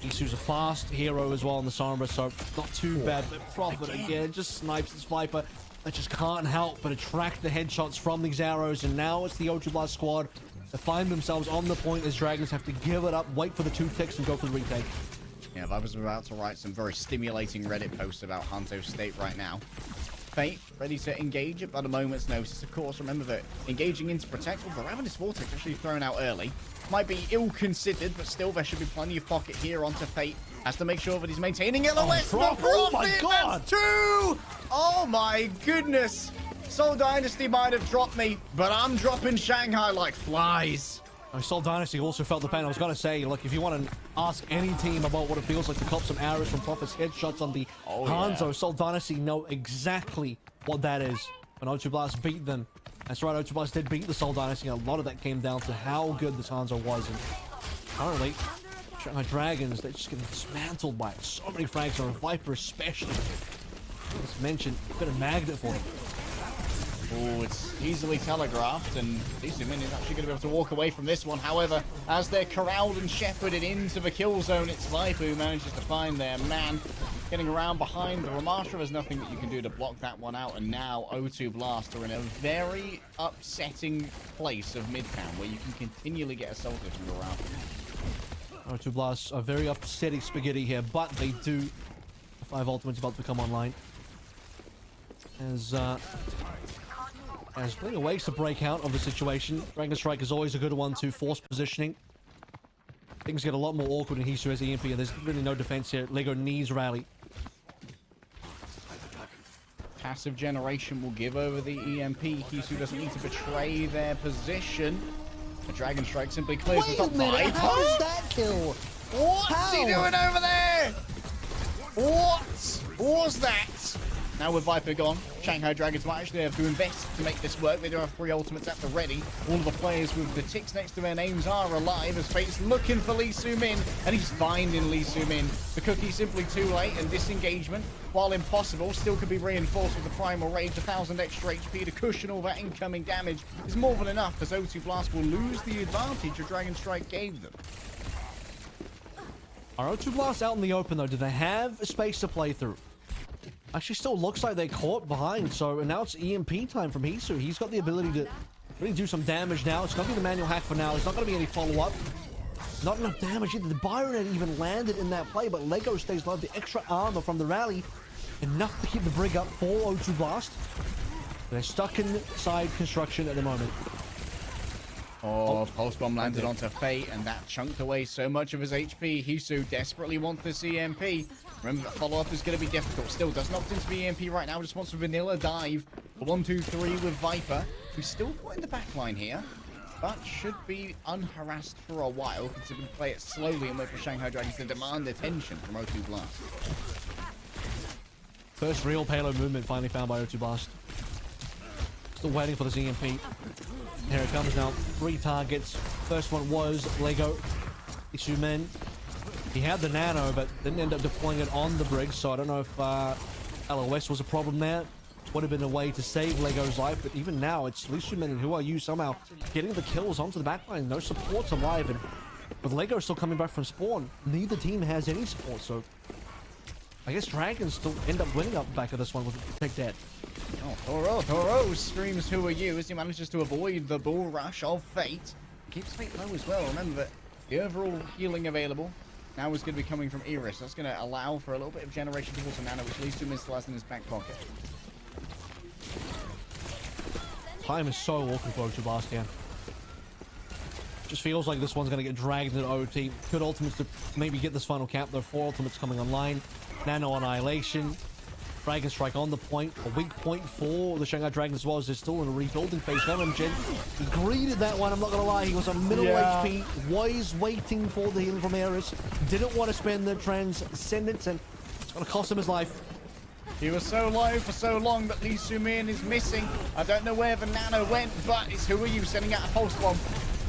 A: Isu's a fast hero as well on the Sombra, so not too bad. But Profit again just snipes this Viper. That just can't help but attract the headshots from these arrows. And now it's the O2Blast squad to find themselves on the point as Dragons have to give it up, wait for the 2 ticks and go for the retake.
B: Yeah, Viper's about to write some very stimulating Reddit posts about Hanto's state right now. Fate ready to engage at but a moment's notice. Of course, remember that engaging into Protect, well, the Ravenous Vortex actually thrown out early. Might be ill-considered, but still there should be plenty of pocket here onto Fate. Has to make sure that he's maintaining LOS.
A: Oh my god!
B: That's 2! Oh my goodness! Soul Dynasty might have dropped me, but I'm dropping Shanghai like flies.
A: Soul Dynasty also felt the pain. I was going to say, look, if you want to ask any team about what it feels like to cop some arrows from Profit's headshots on the Hanzo, yeah. Soul Dynasty know exactly what that is. When O2Blast beat them. That's right, O2Blast did beat the Soul Dynasty. A lot of that came down to how good this Hanzo was. And currently, Shanghai Dragons, they're just getting dismantled by it. So many frags on Viper especially. As mentioned, a bit of magnet for them.
B: Oh, it's easily telegraphed, and Isumin is actually going to be able to walk away from this one. However, as they're corralled and shepherded into the kill zone, it's Viper who manages to find their man. Getting around behind the Ramatra, there's nothing that you can do to block that one out, and now O2Blast are in a very upsetting place of Midtown, where you can continually get assaulted from around.
A: O2Blast are very upsetting spaghetti here, but they do. The 5 ultimates about to come online. As plenty of ways to break out of the situation. Dragon Strike is always a good one to force positioning. Things get a lot more awkward in Hisu as EMP, and there's really no defense here. Lego needs rally.
B: Passive generation will give over the EMP. Hisu doesn't need to betray their position. The Dragon Strike simply clears the top.
A: Minute, how does that kill?
B: What's he doing over there? What was that? Now with Viper gone, Shanghai Dragons might actually have to invest to make this work. They do have 3 ultimates at the ready. All of the players with the ticks next to their names are alive as Fate's looking for Lee Soo-min, and he's finding Lee Soo-min. The cookie simply too late, and disengagement, while impossible, still could be reinforced with the Primal Rage. 1,000 extra HP to cushion all that incoming damage is more than enough, as O2Blast will lose the advantage a Dragon Strike gave them.
A: Are O2Blast out in the open though? Do they have a space to play through? Actually, still looks like they're caught behind. So and now it's EMP time from Hisu. He's got the ability to really do some damage now. It's going to be the manual hack for now. It's not going to be any follow-up. Not enough damage either. The Byron had even landed in that play, but Lego stays alive. The extra armor from the rally, enough to keep the brig up for O2Blast. They're stuck inside construction at the moment.
B: Oh, Pulse Bomb landed onto Fate, and that chunked away so much of his HP. Hisu desperately wants this EMP. Remember that follow-up is going to be difficult. Still doesn't opt into the EMP right now. Just wants a vanilla dive. The 1-2-3 with Viper, who's still put in the back line here, but should be unharassed for a while, considering we play it slowly and wait for Shanghai Dragons to demand attention from O2Blast.
A: First real payload movement finally found by O2Blast. Still waiting for this EMP. Here it comes now. 3 targets. First one was Lego. Isumen. He had the nano, but didn't end up deploying it on the brig, so I don't know if LOS was a problem there. Would have been a way to save Lego's life, but even now, it's Lisumen and Who Are You somehow getting the kills onto the backline. No supports alive, and with Lego still coming back from spawn, neither team has any support, so I guess Dragons still end up winning up the back of this one with Tech Dead.
B: Oh, Toro screams Who Are You as he manages to avoid the bull rush of Fate. Keeps Fate low as well. Remember that the overall healing available now is going to be coming from Iris. That's going to allow for a little bit of generation towards the nano, which leads to Mr. in his back pocket.
A: Time is so awkward for O2Blast here. Just feels like this one's going to get dragged into OT. Good ultimates to maybe get this final cap, though. 4 ultimates coming online. Nano Annihilation. Dragon Strike on the point. A weak point for the Shanghai Dragons as well, as they're still in a rebuilding phase. Venom Jin, he greeted that one, I'm not going to lie. He was on middle HP, was waiting for the healing from Eris. Didn't want to spend the Transcendence, and it's going to cost him his life.
B: He was so low for so long that Lee Soo-min is missing. I don't know where the nano went, but it's Who Are You sending out a pulse bomb.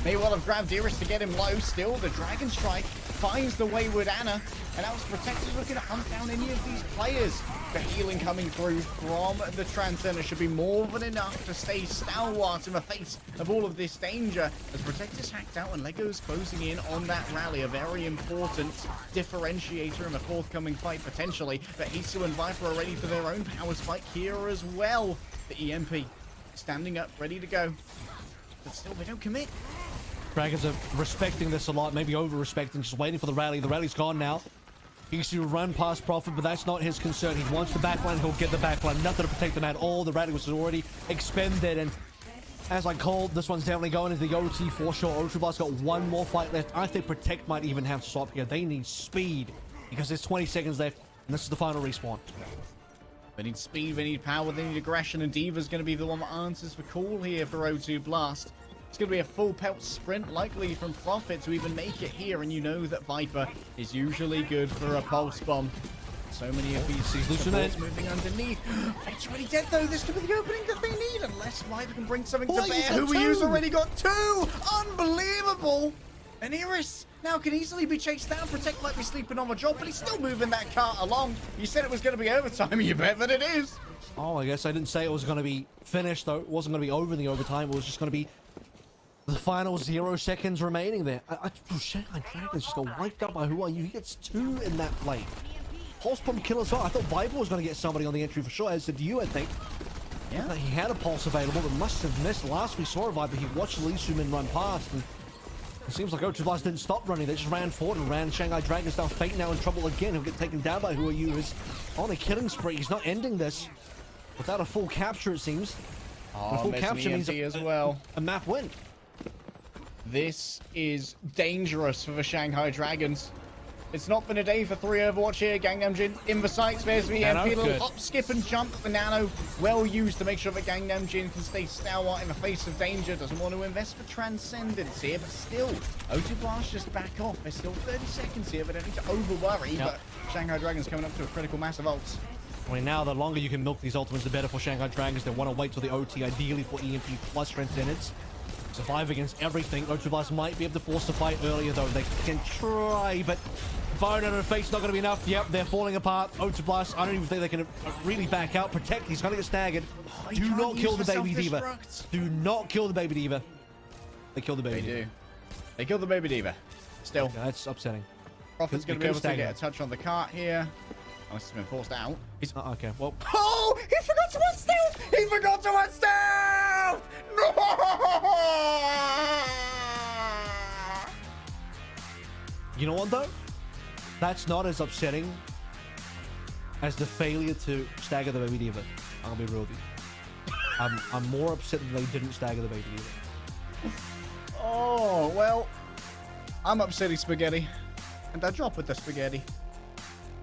B: May well have grabbed Iris to get him low. Still, the Dragon Strike finds the wayward Ana, and now it's Protector's looking to hunt down any of these players. The healing coming through from the Transcender should be more than enough to stay stalwart in the face of all of this danger. As Protector's hacked out and Lego's closing in on that rally, a very important differentiator in the forthcoming fight potentially. But Hisu and Viper are ready for their own power spike here as well. The EMP standing up, ready to go. But still, they don't commit.
A: Dragons are respecting this a lot, maybe over-respecting, just waiting for the rally. The rally's gone now. He used to run past Prophet, but that's not his concern. He wants the backline, he'll get the backline. Nothing to protect them at all. The rally was already expended, and as I called, this one's definitely going into the OT for sure. O2Blast got one more fight left. I think Protect might even have to swap here. They need speed, because there's 20 seconds left, and this is the final respawn.
B: They need speed, they need power, they need aggression, and Diva's going to be the one that answers the call here for O2Blast. It's going to be a full pelt sprint, likely from Prophet to even make it here, and you know that Viper is usually good for a pulse bomb. So many of these supports moving underneath. Fate's already dead though. This could be the opening that they need, unless Viper can bring something to bear. Who we use already got 2! Unbelievable! And Iris now can easily be chased down. Protect might be sleeping on the job, but he's still moving that cart along. You said it was going to be overtime, you bet that it is.
A: Oh, I guess I didn't say it was going to be finished, though. It wasn't going to be over in the overtime. It was just going to be the final 0 seconds remaining there. Shanghai Dragons just got wiped out by Who Are You. He gets 2 in that play. Pulse bomb kill as well. I thought Viper was going to get somebody on the entry for sure, as did you, I think. Yeah. He had a pulse available, but must have missed. Last we saw Viper, he watched Lee Soo-min run past, and it seems like O2Blast didn't stop running. They just ran forward and ran Shanghai Dragons down. Fate now in trouble again. He'll get taken down by Who Are You. Is on a killing spree. He's not ending this. Without a full capture, it seems.
B: Oh,
A: full
B: missing
A: capture means
B: EMP as well.
A: A map win.
B: This is dangerous for the Shanghai Dragons. It's not been a day for 3 Overwatch here. Gangnam Jin in the sights. There's the EMP. A little
A: good.
B: hop, skip, and jump. The nano well used to make sure that Gangnam Jin can stay stalwart in the face of danger. Doesn't want to invest for Transcendence here, but still, O2Blast just back off. There's still 30 seconds here, but don't need to over-worry.
A: Yep.
B: But Shanghai Dragons coming up to a critical mass of ults.
A: I mean, now the longer you can milk these ultimates, the better for Shanghai Dragons. They want to wait till the OT, ideally for EMP plus Transcendence. Survive against everything. O2Blast might be able to force the fight earlier, though. They can try, but fire out of the face not going to be enough. Yep, they're falling apart. O2Blast, I don't even think they can really back out. Protect, he's going to get staggered. Do not kill the baby diva. Do not kill the baby diva. They kill the baby diva.
B: They do. They kill the baby diva. Still.
A: Okay, that's upsetting.
B: Prophet's going to be able to get a touch on the cart here. Unless he's been forced out. He's...
A: okay, well.
B: Oh! He forgot to stealth! He forgot to stealth! No!
A: You know what, though? That's not as upsetting as the failure to stagger the baby diva. I'll be real with you. I'm more upset that they didn't stagger the baby diva.
B: Oh, well. I'm upsetting spaghetti. And I drop with the spaghetti.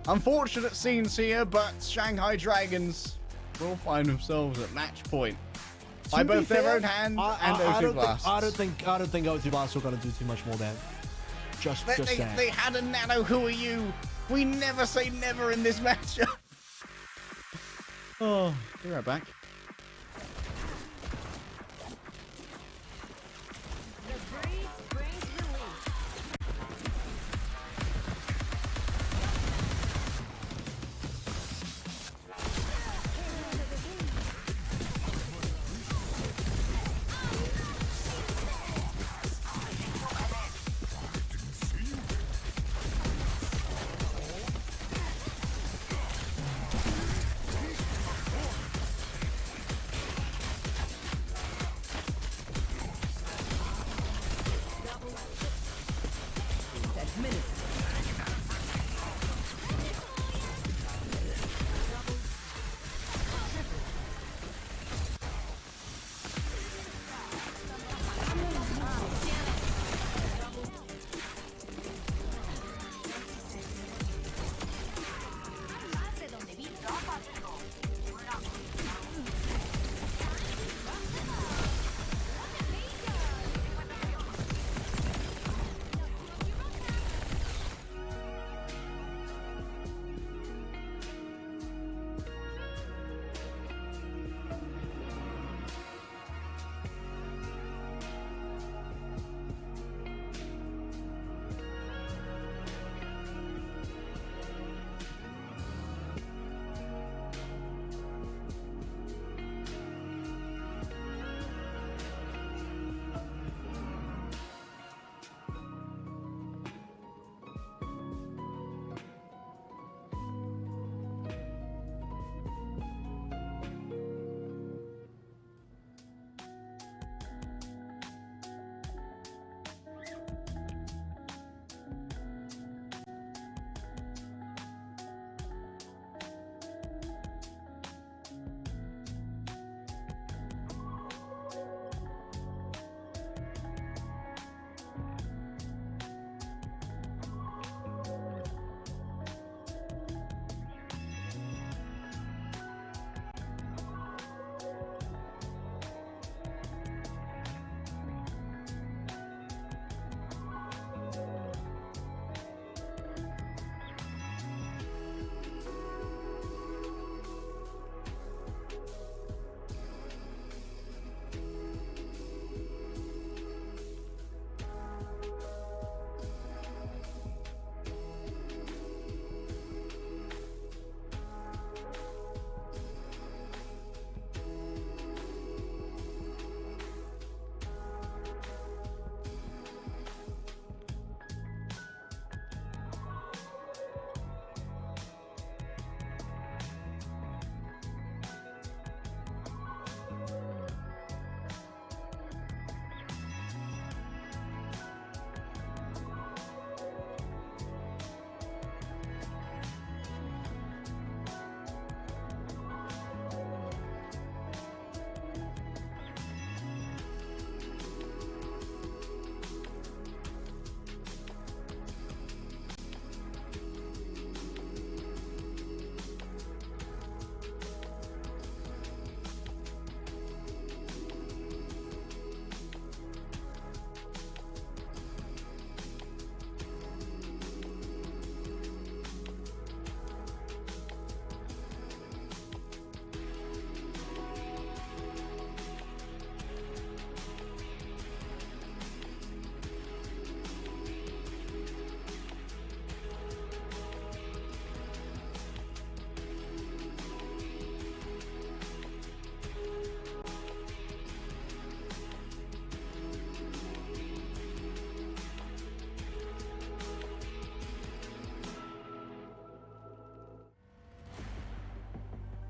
B: Unfortunate scenes here, but Shanghai Dragons will find themselves at match point by both their own hand and O2Blast.
A: I don't think O2Blast are going to do too much more damage. Just saying.
B: They had a nano. Who are you? We never say never in this matchup. Oh, be right back.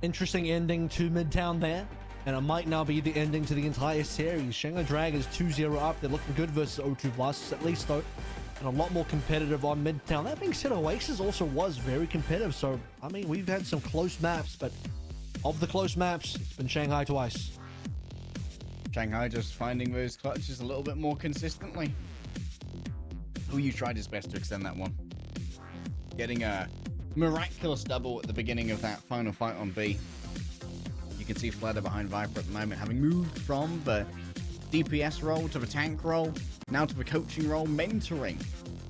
A: Interesting ending to Midtown there. And it might now be the ending to the entire series. Shanghai Dragons 2-0 up. They're looking good versus O2Blast, at least though. And a lot more competitive on Midtown. That being said, Oasis also was very competitive. So, I mean, we've had some close maps, but of the close maps, it's been Shanghai twice.
B: Shanghai just finding those clutches a little bit more consistently. You tried his best to extend that one. Getting a miraculous double at the beginning of that final fight on B. You can see Fledder behind Viper at the moment, having moved from the DPS role to the tank role, now to the coaching role, mentoring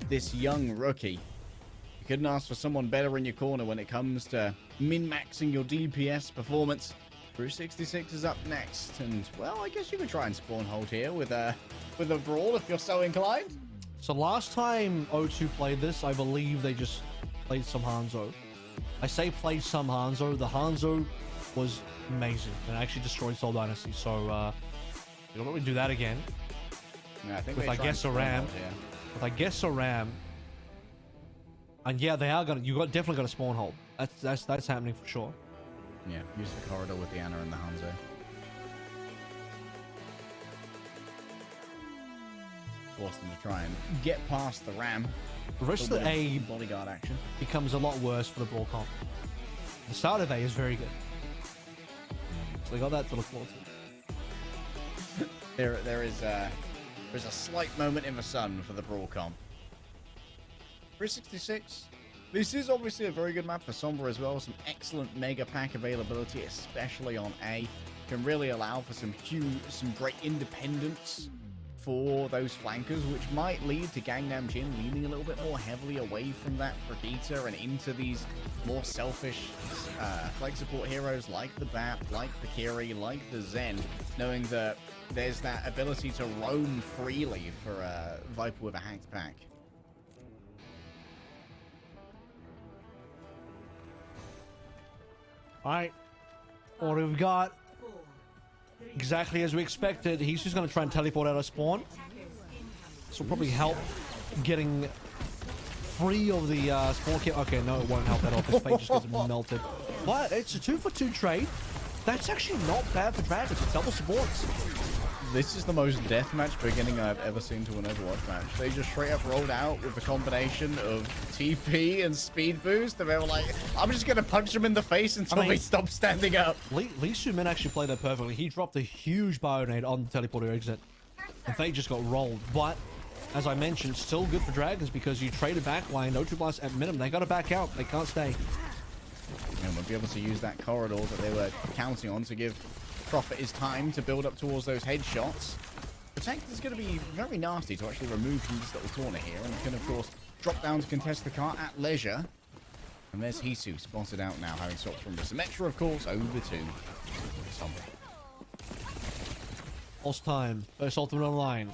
B: this young rookie. You couldn't ask for someone better in your corner when it comes to min-maxing your DPS performance. Bruce 66 is up next, and well, I guess you could try and spawn hold here with a brawl if you're so inclined.
A: So last time O2 played this, I believe they just played some Hanzo. I say played some Hanzo. The Hanzo was amazing and actually destroyed Seoul Dynasty. So you don't really do that again.
B: Yeah, I think
A: with I guess a ram. With I guess a ram. And yeah, they are gonna. Definitely got a spawn hold. That's happening for sure.
B: Yeah, use the corridor with the Ana and the Hanzo. Force them to try and get past the ram.
A: The rest of the A
B: bodyguard action
A: becomes a lot worse for the brawl comp. The start of A is very good. So they got that to look forward to.
B: There's a slight moment in the sun for the brawl comp. 366. This is obviously a very good map for Sombra as well. Some excellent mega pack availability, especially on A. Can really allow for some great independence for those flankers, which might lead to Gangnam Jin leaning a little bit more heavily away from that Brigitte and into these more selfish flag support heroes like the Bap, like the Kiri, like the Zen, knowing that there's that ability to roam freely for Viper with a hacked pack.
A: Alright, what we've got, exactly as we expected. He's just going to try and teleport out of spawn. This will probably help getting free of the spawn kit. Okay, no, it won't help at all because Fate just gets melted. But it's a 2-for-2 trade. That's actually not bad for Dragons. It's double supports.
B: This is the most deathmatch beginning I've ever seen to an Overwatch match. They just straight up rolled out with a combination of TP and speed boost, and they were like, I'm just going to punch them in the face until they stop standing up.
A: Lee Soo-min actually played that perfectly. He dropped a huge bio-nade on the teleporter exit, and they just got rolled. But, as I mentioned, still good for Dragons because you traded backline. O2Blast at minimum. They got to back out. They can't stay.
B: And we'll be able to use that corridor that they were counting on to give Prophet his time to build up towards those headshots. Protect is going to be very nasty to actually remove from this little corner here, and can of course drop down to contest the car at leisure. And there's Hisu spotted out now, having swapped from the Symmetra, of course, over to Sombra.
A: Pulse time. First ultimate online.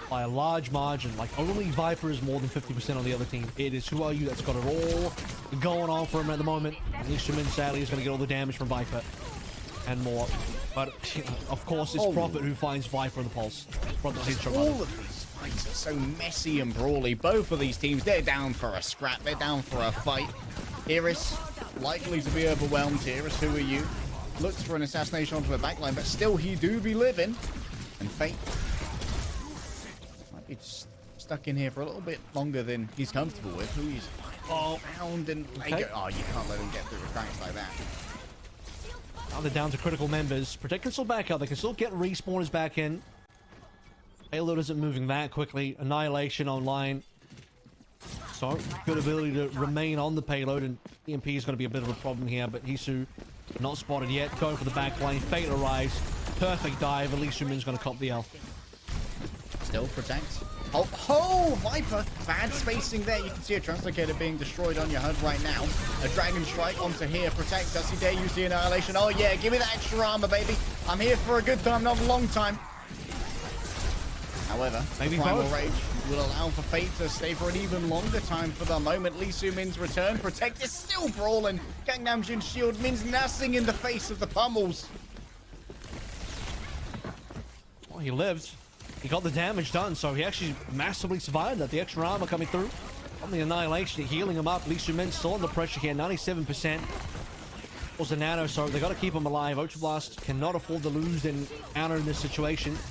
A: By a large margin. Like, only Viper is more than 50% on the other team. It is Who Are You that's got it all going on for him at the moment. At least Jimin sadly is going to get all the damage from Viper. And more, but of course it's Prophet who finds Viper in the pulse.
B: All of these fights are so messy and brawly. Both of these teams, they're down for a scrap. They're down for a fight. Iris, likely to be overwhelmed. Iris, Who Are You? Looks for an assassination onto the backline, but still he do be living. And Fate might be stuck in here for a little bit longer than he's comfortable with. Who he's found and okay. Oh, you can't let him get through the cracks like that.
A: Now they're down to critical members. Protect can still back out. They can still get respawners back in. Payload isn't moving that quickly. Annihilation online. So, good ability to remain on the payload. And EMP is going to be a bit of a problem here. But Hisu not spotted yet. Going for the back lane. Fate arrives. Perfect dive. At least Sumin's going to cop the L.
B: Still Protect. Oh, Viper! Bad spacing there. You can see a Translocator being destroyed on your HUD right now. A Dragon Strike onto here. Protect. Does he dare use the Annihilation? Oh, yeah. Give me that extra armor, baby. I'm here for a good time, not a long time. However, maybe Primal Rage will allow for Fate to stay for an even longer time for the moment. Lee Soo-min's return. Protect is still brawling. Gangnam Jin's shield means nothing in the face of the pummels.
A: Well, he lived. He got the damage done, so he actually massively survived that. The extra armor coming through from the Annihilation, healing him up. Lee Soo-min still under pressure here, 97%. was the Nano, so they got to keep him alive. O2Blast cannot afford to lose in Nano in this situation. So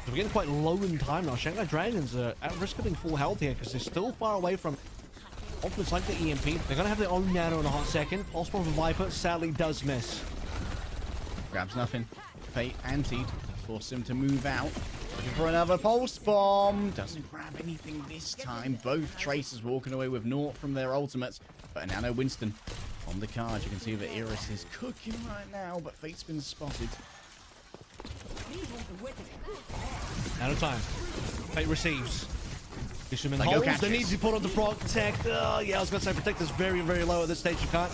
A: we're getting quite low in time now. Shanghai Dragons are at risk of being full health here because they're still far away from ultimates like the EMP. They're going to have their own Nano in a hot second. Pulse Bomb from Viper sadly does miss.
B: Grabs nothing. Fate antied. Force him to move out. Looking for another Pulse Bomb. Doesn't grab anything this time. Both Tracers walking away with naught from their ultimates. But a Nano Winston on the card. You can see that Iris is cooking right now, but Fate's been spotted.
A: Out of time. Fate receives. Fisherman
B: Like,
A: holds.
B: catch
A: They
B: it.
A: need to put on the protect. Yeah, I was going to say protect is very, very low at this stage. You can't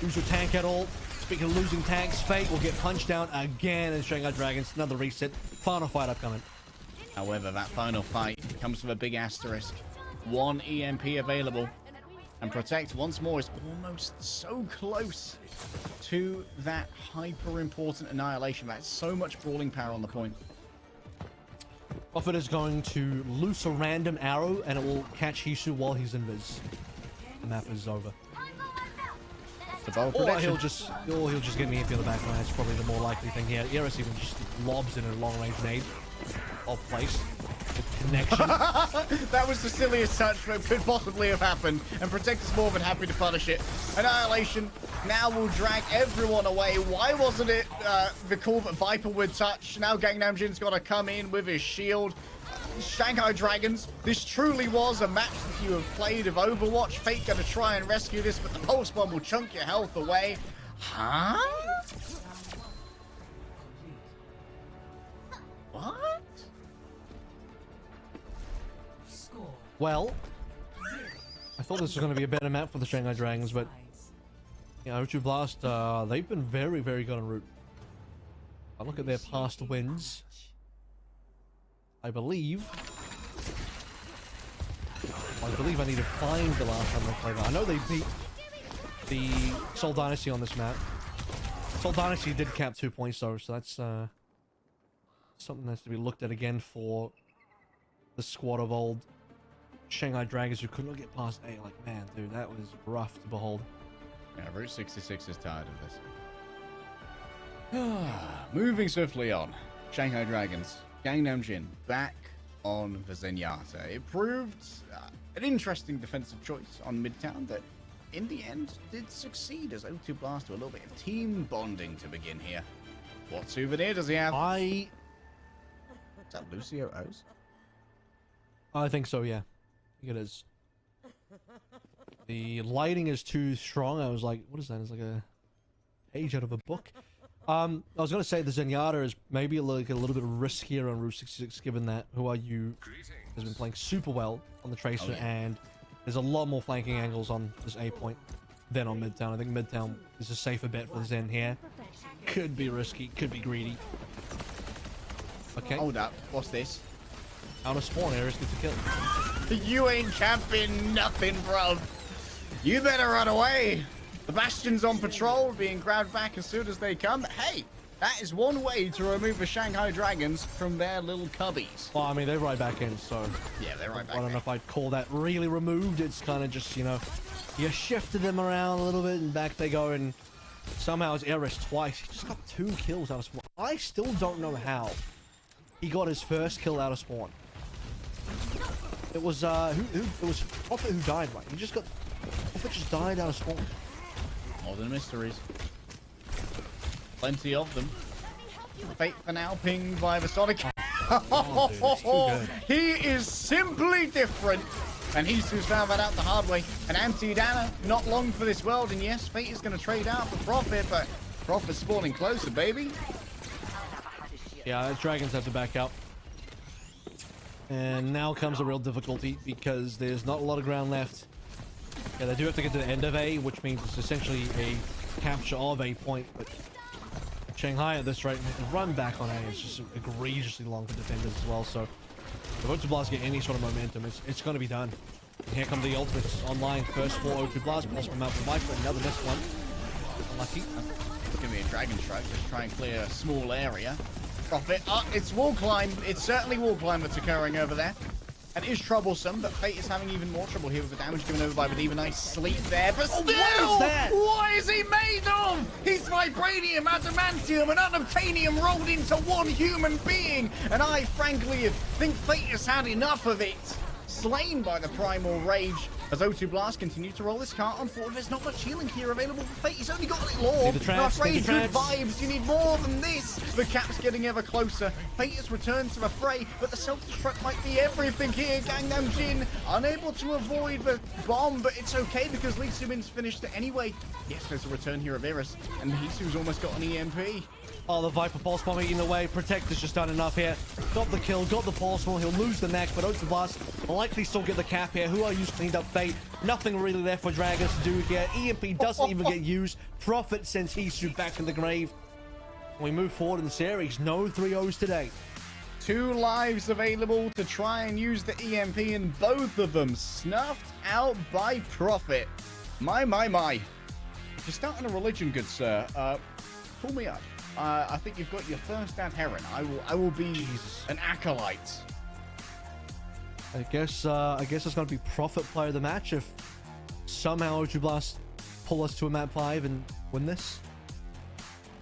A: use your tank at all. Speaking of losing tanks, Fate will get punched down again in Shanghai Dragons. Another reset. Final fight upcoming.
B: However, that final fight comes with a big asterisk. One EMP available. And Protect once more is almost so close to that hyper-important annihilation. That's so much brawling power on the point.
A: Prophet is going to loose a random arrow and it will catch Hisu while he's invis. The map is over.
B: The bold
A: Or
B: prediction.
A: he'll just get me EMP on the back line. That's probably the more likely thing here. Iris even just lobs in a long-range nade off place. Connection.
B: That was the silliest touch that could possibly have happened, and Protect is more than happy to punish it. Annihilation now will drag everyone away. Why wasn't it the call that Viper would touch? Now Gangnam Jin's got to come in with his shield. Shanghai Dragons, this truly was a match that you have played of Overwatch. Fate going to try and rescue this, but the Pulse Bomb will chunk your health away. Huh? What?
A: Well, I thought this was going to be a better map for the Shanghai Dragons, but yeah, O2Blast, they've been very, very good en route. I look at their past wins. I believe I need to find the last time they played that. I know they beat the Seoul Dynasty on this map. Seoul Dynasty did cap 2 points though, so that's something that's to be looked at again for the squad of old Shanghai Dragons who could not get past A. Like, man, dude, that was rough to behold.
B: Yeah, Route 66 is tired of this. Moving swiftly on. Shanghai Dragons. Gangnam Jin back on the Zenyatta. It proved an interesting defensive choice on Midtown that, in the end, did succeed as O2Blast to a little bit of team bonding to begin here. What souvenir does he have? Is that Lucio O's?
A: I think so, yeah. I think it is. The lighting is too strong. I was like, what is that? It's like a page out of a book. I was going to say the Zenyatta is maybe a little bit riskier on Route 66, given that Who Are You has been playing super well on the Tracer, and there's a lot more flanking angles on this A point than on Midtown. I think Midtown is a safer bet for Zen here. Could be risky, could be greedy. Okay.
B: Hold up. What's this?
A: Out of spawn, Ares gets a kill.
B: You ain't camping nothing, bro. You better run away. The Bastion's on patrol, being grabbed back as soon as they come. Hey, that is one way to remove the Shanghai Dragons from their little cubbies.
A: Well, I mean, they're right back in, so...
B: Yeah, they're right back
A: I don't
B: in.
A: know if I'd call that really removed. It's kind of just, you know, you shifted them around a little bit and back they go, and somehow it's Eris twice. He just got 2 kills out of spawn. I still don't know how he got his first kill out of spawn. It was, it was Prophet who died, right? Prophet just died out of spawn.
B: More than mysteries. Plenty of them. Fate for now, pinged by the Sonic.
A: Oh, dude, it's too good.
B: He is simply different. And he's who's found that out the hard way. An anti-Dana, not long for this world. And yes, Fate is going to trade out for Prophet, but Prophet's spawning closer, baby.
A: Yeah, Dragons have to back out. And now comes a real difficulty because there's not a lot of ground left. Yeah, they do have to get to the end of A, which means it's essentially a capture of A point, but Shanghai at this rate, the run back on A is just egregiously long for defenders as well, so if O2Blast get any sort of momentum, it's going to be done. And here come the ultimates online. First for O2Blast, plus from out for Viper, another missed one. Unlucky.
B: It's going to be a Dragon Strike, just try and clear a small area. Prophet, it's wall climb. It's certainly wall climb that's occurring over there. and is troublesome, but Fate is having even more trouble here with the damage given over by Medivh. Nice sleep there, but still, what is he made of? He's vibranium, adamantium, and unobtainium rolled into one human being, and I frankly think Fate has had enough of it. Slain by the Primal Rage as O2Blast continue to roll this cart on forward. There's not much healing here available for Fate. He's only got a little orb. I'm afraid good vibes. You need more than this. The cap's getting ever closer. Fate has returned to the fray, but the self-destruct might be everything here. Gangnam Jin unable to avoid the bomb, but it's okay because Lee Sumin's finished it anyway. Yes, there's a return here of Iris, and Hisu's almost got an EMP.
A: Oh, the Viper Pulse Bomb eating away. Protector's just done enough here. Got the kill, got the Pulse Bomb. He'll lose the neck, but O2Blast will likely still get the cap here. Who are used to cleaned up Fate? Nothing really left for Dragons to do here. EMP doesn't even get used. Prophet sends Hisu back in the grave. We move forward in the series. No 3-0s today.
B: 2 lives available to try and use the EMP, and both of them snuffed out by Prophet. My. If you're starting a religion, good sir, pull me up. I think you've got your first adherent. I will be an acolyte.
A: I guess it's gonna be Prophet player of the match if somehow O2Blast pull us to a map 5 and win this.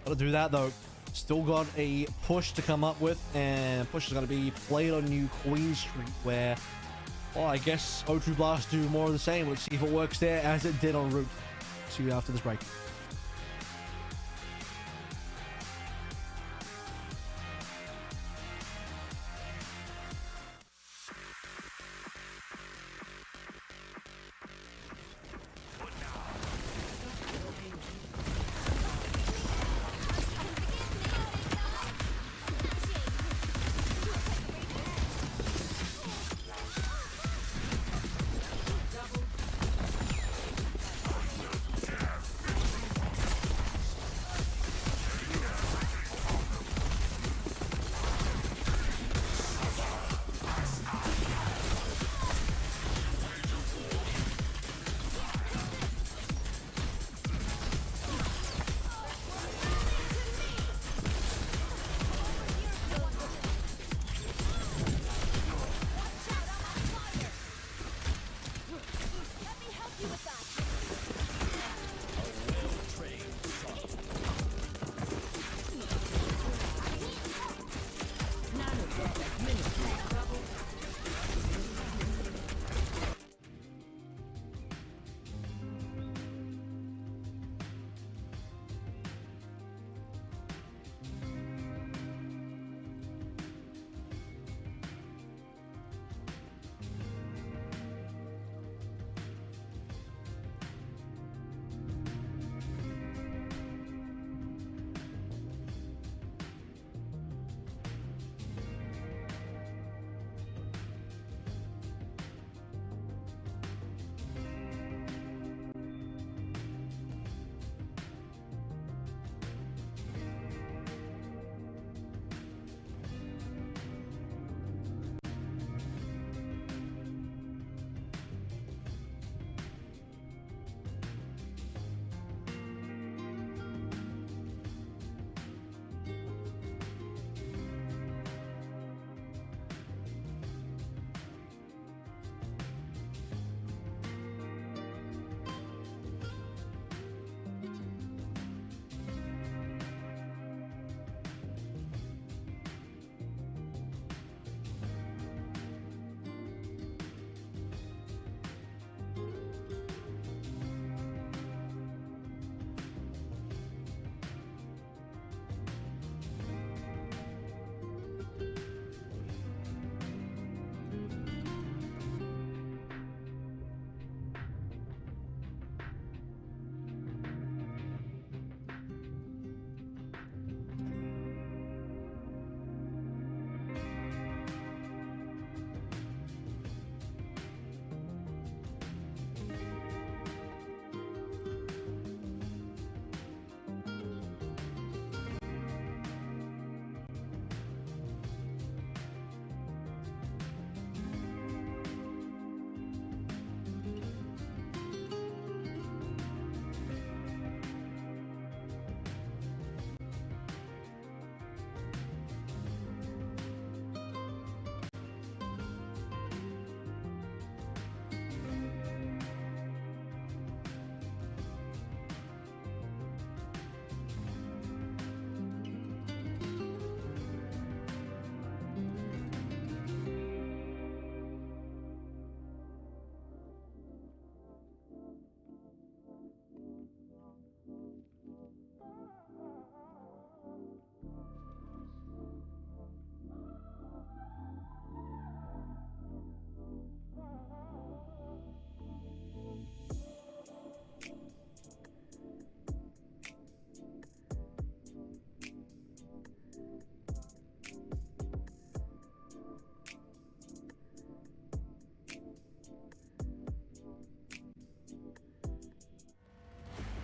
A: Gotta do that though. Still got a push to come up with, and push is gonna be played on New Queen Street, where, well, I guess O2Blast do more of the same. Let's see if it works there as it did on Route. See you after this break.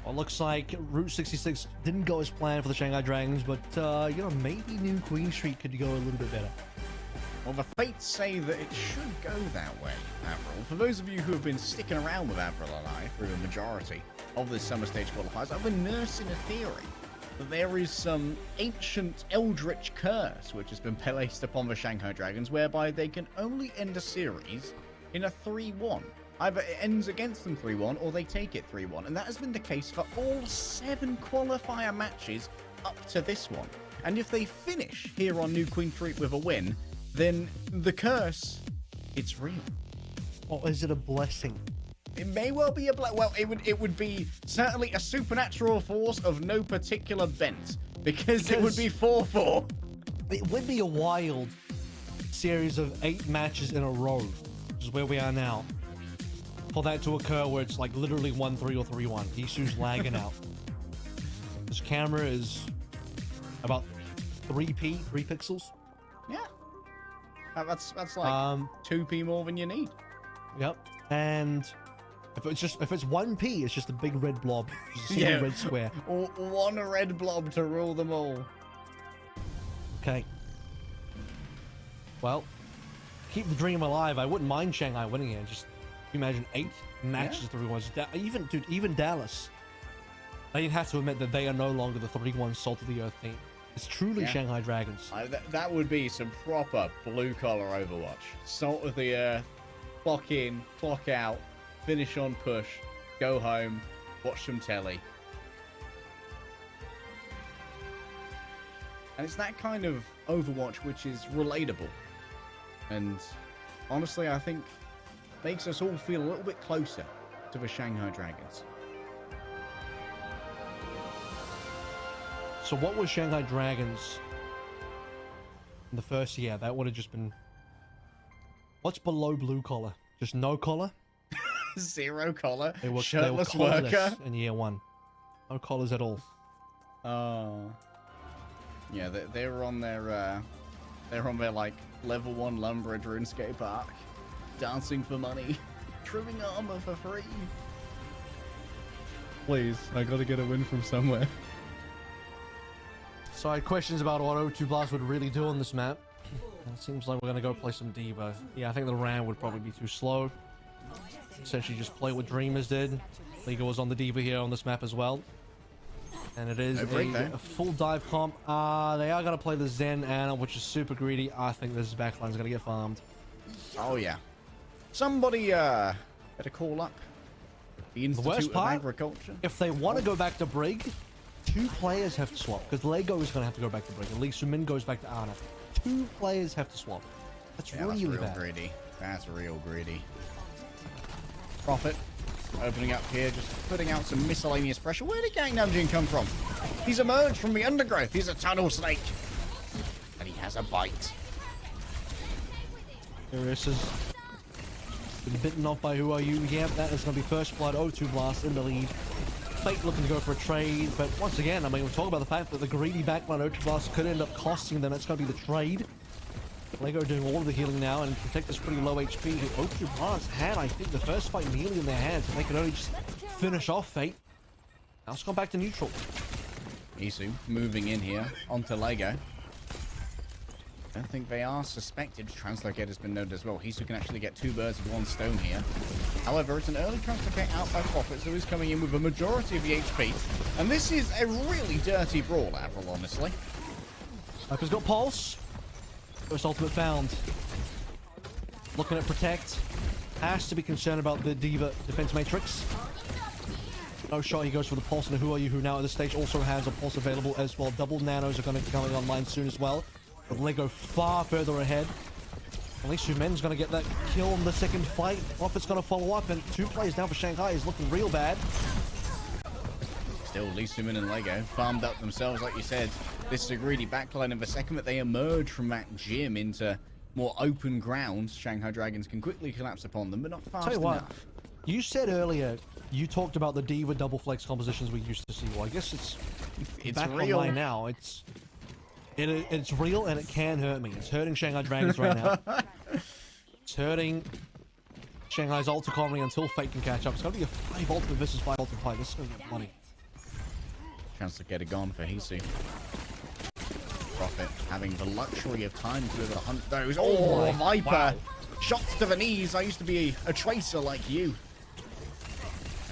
A: Well, it looks like Route 66 didn't go as planned for the Shanghai Dragons, but, you know, maybe New Queen Street could go a little bit better.
B: Well, the fates say that it should go that way, Avril. For those of you who have been sticking around with Avril and I through the majority of the summer stage qualifiers, I've been nursing a theory that there is some ancient eldritch curse which has been placed upon the Shanghai Dragons, whereby they can only end a series in a 3-1. Either it ends against them 3-1 or they take it 3-1. And that has been the case for all 7 qualifier matches up to this one. And if they finish here on New Queen Street with a win, then the curse, it's real.
A: Or is it a blessing?
B: It may well be well, it would be certainly a supernatural force of no particular bent, because it would be 4-4.
A: It would be a wild series of 8 matches in a row, which is where we are now. For that to occur where it's like literally 1-3 or 3-1. Isu's lagging out. His camera is about 3 pixels.
B: Yeah. That's like 2p more than you need.
A: Yep. And if it's 1p, it's just a big red blob. Just a single red square.
B: Or one red blob to rule them all.
A: Okay. Well, keep the dream alive. I wouldn't mind Shanghai winning here. Just imagine 8 matches 3-1. Even Dallas. They'd have to admit that they are no longer the 3-1 salt of the earth team. It's truly Shanghai Dragons.
B: That would be some proper blue-collar Overwatch. Salt of the earth, clock in, clock out, finish on push, go home, watch some telly. And it's that kind of Overwatch which is relatable. And honestly, I think makes us all feel a little bit closer to the Shanghai Dragons.
A: So what was Shanghai Dragons in the first year? That would have just been... What's below blue collar? Just no collar?
B: 0 collar,
A: they were
B: shirtless
A: collarless
B: worker.
A: in year 1. No collars at all.
B: Yeah, they were on their like level 1 Lumbridge RuneScape arc, dancing for money, trimming armor for free. Please, I gotta get a win from somewhere.
A: So I had questions about what O2Blast would really do on this map. It seems like we're gonna go play some Diva. Yeah, I think the Ram would probably be too slow. Essentially just play what Dreamers did. Liga was on the Diva here on this map as well. And it is a full dive comp. They are gonna play the Zen Ana, which is super greedy. I think this backline is gonna get farmed.
B: Oh yeah. Somebody better call up the Institute of Agriculture.
A: If they want to go back to Brig, 2 players have to swap, because Lego is going to have to go back to Brig. At least Sumin goes back to Ana. 2 players have to swap. That's really
B: real
A: bad.
B: Greedy. That's real greedy. Prophet opening up here, just putting out some miscellaneous pressure. Where did Gang Namjoon come from? He's emerged from the undergrowth. He's a tunnel snake. And he has a bite.
A: Darius has been bitten off by Who Are You? Yep, that is going to be first blood. O2Blast in the lead. Fate looking to go for a trade, but once again, I mean, we're talking about the fact that the greedy backline O2Blast could end up costing them. That's going to be the trade. Lego doing all of the healing now and protect this pretty low HP. O2Blast had, I think, the first fight nearly in their hands, and they could only just finish off Fate. Now it's gone back to neutral.
B: Isu moving in here onto Lego. I don't think they are suspected. Translocate has been noted as well. Isu can actually get 2 birds with 1 stone here. However, it's an early Translocate out by Prophet, so he's coming in with a majority of the HP. And this is a really dirty brawl, Avril, honestly.
A: Viper's got Pulse. First ultimate found. Looking at Protect. Has to be concerned about the Diva defense matrix. No shot, he goes for the Pulse and the Who Are You, who now at this stage also has a Pulse available as well. Double nanos are going to be coming online soon as well. But Lego far further ahead. At least Xumen's going to get that kill in the second fight. Prophet's going to follow up, and 2 players down for Shanghai is looking real bad.
B: Still, Lee Sumin and Lego farmed up themselves, like you said. This is a greedy backline, and the second that they emerge from that gym into more open ground, Shanghai Dragons can quickly collapse upon them, but not fast enough.
A: You said earlier, you talked about the Diva double flex compositions we used to see. Well, I guess it's back
B: real
A: online now. It's real, and it can hurt me. It's hurting Shanghai Dragons right now. It's hurting Shanghai's ult economy until Fate can catch up. It's going to be a 5 ultimate versus 5 ultimate fight. This is going to get bloody.
B: Chance to get it gone for Hisu. Prophet having the luxury of time to be able to hunt those. Oh, Viper!
A: Wow.
B: Shots to the knees. I used to be a tracer like you.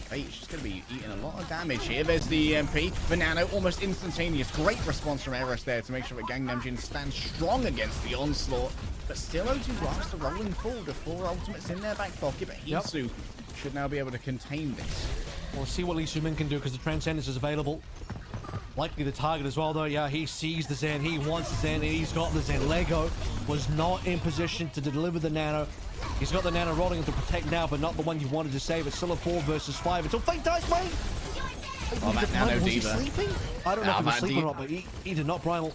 B: Fate's just going to be eating a lot of damage here. There's the EMP. Banana, almost instantaneous. Great response from Eris there to make sure that Gangnam Jin stands strong against the onslaught. But still, O2Blast are rolling forward with 4 ultimates in their back pocket. But Hisu should now be able to contain this.
A: We'll see what Lee Soo-min can do because the Transcendence is available. Likely the target as well, though. Yeah, he sees the Zen. He wants the Zen, and he's got the Zen. Lego was not in position to deliver the Nano. He's got the Nano rolling him to protect now, but not the one you wanted to save. It's still a 4 versus 5 until Fate dies, mate!
B: Oh, that Nano
A: was
B: Diva.
A: he sleeping? I don't know if he was sleeping or not, but he did not primal.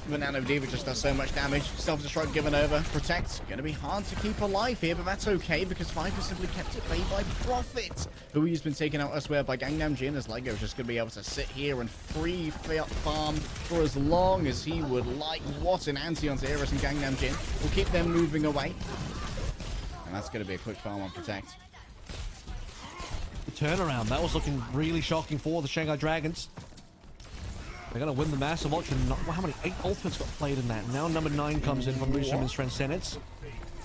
B: The Nano Diva just does so much damage. Self-destruct given over. Protect. Going to be hard to keep alive here, but that's okay because Viper simply kept at bay by Prophet, who he's been taken out elsewhere by Gangnam Jin, as Lego's just going to be able to sit here and free farm for as long as he would like. What an anti onto Eris and Gangnam Jin. We'll keep them moving away. And that's going to be a quick farm on Protect.
A: The turnaround, that was looking really shocking for the Shanghai Dragons. They're going to win the massive ultra. How many? 8 ultimates got played in that. Now number 9 comes in from Lee Soo-min's Transcendence.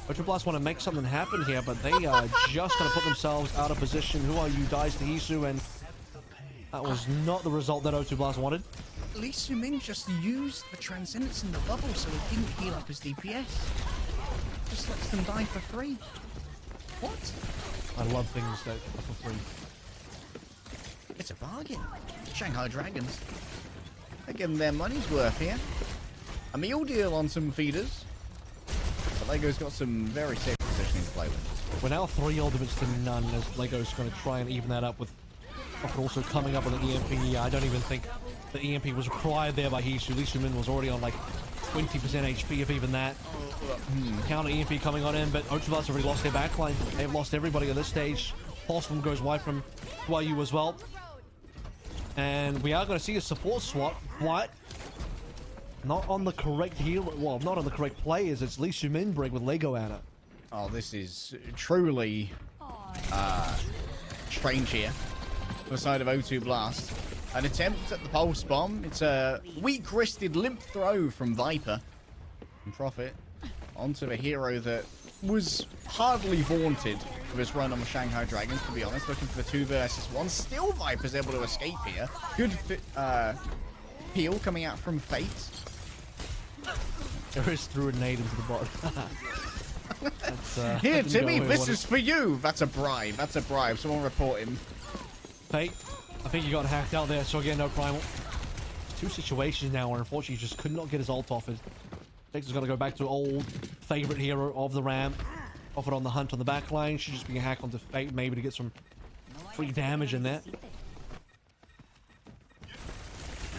A: O2Blast want to make something happen here, but they are just going to put themselves out of position. Who are you? Dies to Hisu, and that was not the result that O2Blast wanted.
B: Lee Soo-min just used the Transcendence in the bubble so he didn't heal up his DPS. Just lets them die for free. What?
A: I love things that are for free.
B: It's a bargain. Shanghai Dragons. They're getting their money's worth here. A meal deal on some feeders. But Lego's got some very safe positioning to play with.
A: We're now 3 ultimates to none as Lego's going to try and even that up with also coming up with an EMP. Yeah, I don't even think the EMP was required there by Hisu. Lee Soo-min was already on like 20% HP, if even that. Counter EMP coming on in, but O2Blast have already lost their backline. They've lost everybody at this stage. Pulseman goes wide from YU as well. And we are going to see a support swap, but not on the correct heal. Well, not on the correct players. It's Lee Soo-min break with Lego at it.
B: Oh, this is truly strange here. For the side of O2Blast. An attempt at the pulse bomb. It's a weak-wristed limp throw from Viper. And Prophet onto the hero that was hardly vaunted for his run on the Shanghai Dragons, to be honest. Looking for the 2 versus 1. Still Viper's able to escape here. Good heal coming out from Fate.
A: Eris threw a nade into the bot.
B: Here, Timmy, this is for you. That's a bribe. That's a bribe. Someone report him.
A: Fate, I think he got hacked out there, so again, no primal. 2 situations now where unfortunately he just could not get his ult off. Texas got to go back to old favorite hero of the ramp. Offered on the hunt on the back line. Should just be a hack onto Fate, maybe to get some free damage in there.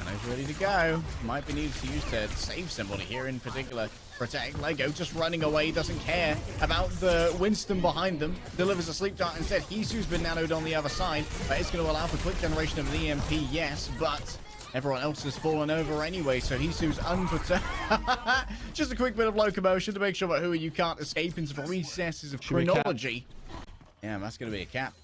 B: And he's ready to go. Might be needed to use to save somebody here in particular. Protect. Lego just running away, doesn't care about the Winston behind them. Delivers a sleep dart instead. Hisu's been nanoed on the other side. But it's going to allow for quick generation of an EMP, yes, but everyone else has fallen over anyway, so Hisu's unprotected. Just a quick bit of locomotion to make sure that who you can't escape into the recesses of chronology. Yeah, that's going to be a cap.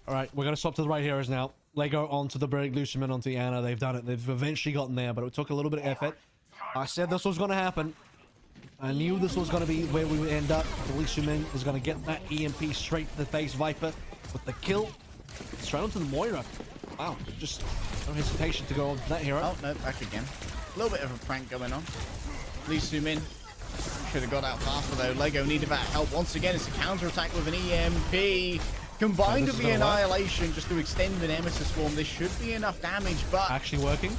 A: All right, we're going to swap to the right heroes now. Lego onto the Berg, Lee Soo-min onto Anna. They've done it. They've eventually gotten there, but it took a little bit of effort. I said this was going to happen. I knew this was going to be where we would end up. Lee Soo-min is going to get that EMP straight to the face. Viper with the kill. Straight onto the Moira. Wow, just no hesitation to go on to that hero.
B: Oh, no, back again. A little bit of a prank going on. Lee Soo-min should have got out faster, though. Lego needed that help. Once again, it's a counter-attack with an EMP. Combined with the Annihilation just to extend the Nemesis form. This should be enough damage, but
A: actually working.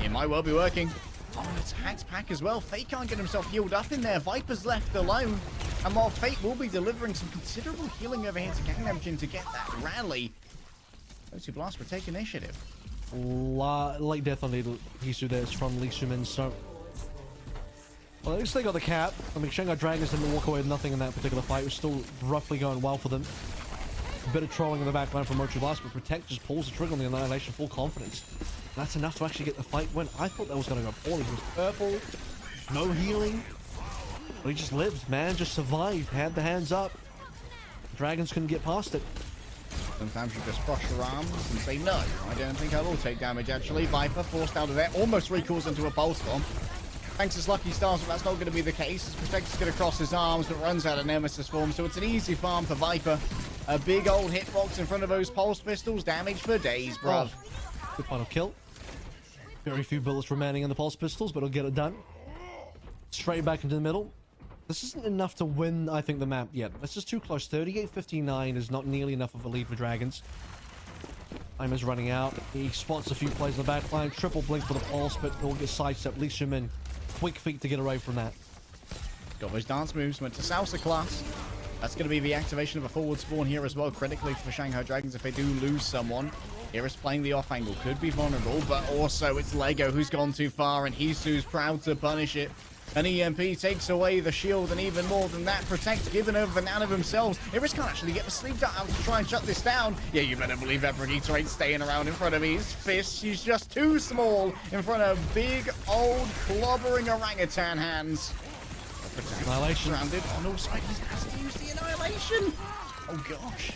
B: It might well be working. Oh, it's hacked pack as well. Fate can't get himself healed up in there. Viper's left alone. And while Fate will be delivering some considerable healing over here to Gangnam Jin to get that rally, O2Blast will take initiative.
A: Late death on Hisu there is from Lee Soo-min, so well, at least they got the cap. I mean, Shanghai Dragons didn't walk away with nothing in that particular fight. It was still roughly going well for them. A bit of trolling in the backline from O2Blast, but Protect just pulls the trigger on the Annihilation, full confidence. That's enough to actually get the fight win. I thought that was going to go poorly. He was purple, no healing, but he just lived, man. Just survived, had the hands up. Dragons couldn't get past it.
B: Sometimes you just cross your arms and say, no, I don't think I will take damage, actually. Viper forced out of there, almost recalls into a pulse bomb. Thanks to Lucky Stars, but that's not going to be the case. Protector's going to cross his arms, but runs out of Nemesis form, so it's an easy farm for Viper. A big old hitbox in front of those pulse pistols. Damage for days, bruv.
A: Good final kill. Very few bullets remaining in the pulse pistols, but he'll get it done. Straight back into the middle. This isn't enough to win, I think, the map yet. This is too close. 38-59 is not nearly enough of a lead for Dragons. Time is running out. He spots a few plays in the back line. Triple blink for the pulse, but he'll get sidestepped. Leash him in. Quick feet to get away from that.
B: Got those dance moves. Went to salsa class. That's going to be the activation of a forward spawn here as well, critically for Shanghai Dragons if they do lose someone. Here is playing the off angle. Could be vulnerable, but also it's Lego who's gone too far, and Hisu's proud to punish it. An EMP takes away the shield, and even more than that, Protect given over the Nano themselves. Iris can't actually get the sleep dart out to try and shut this down. Yeah, you better believe that Brigitte ain't staying around in front of me. His fist, she's just too small in front of big, old, clobbering orangutan hands.
A: Annihilation.
B: Surrounded on all sides. He has to use the Annihilation. Oh, gosh.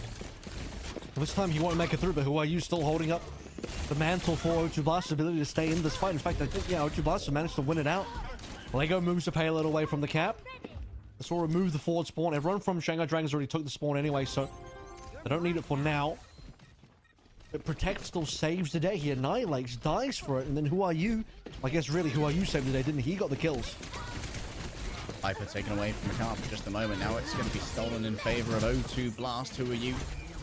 A: This time he won't make it through, but who are you still holding up the mantle for O2Blast's ability to stay in this fight? In fact, I think, yeah, O2Blast managed to win it out. Lego moves the payload away from the cap. This will remove the forward spawn. Everyone from Shanghai Dragons already took the spawn anyway, so they don't need it for now. But Protect still saves the day. He annihilates, dies for it, and then who are you? I guess really, who are you saved the day, didn't he? He got the kills.
B: Viper taken away from the car for just a moment. Now it's going to be stolen in favor of O2Blast. Who are you?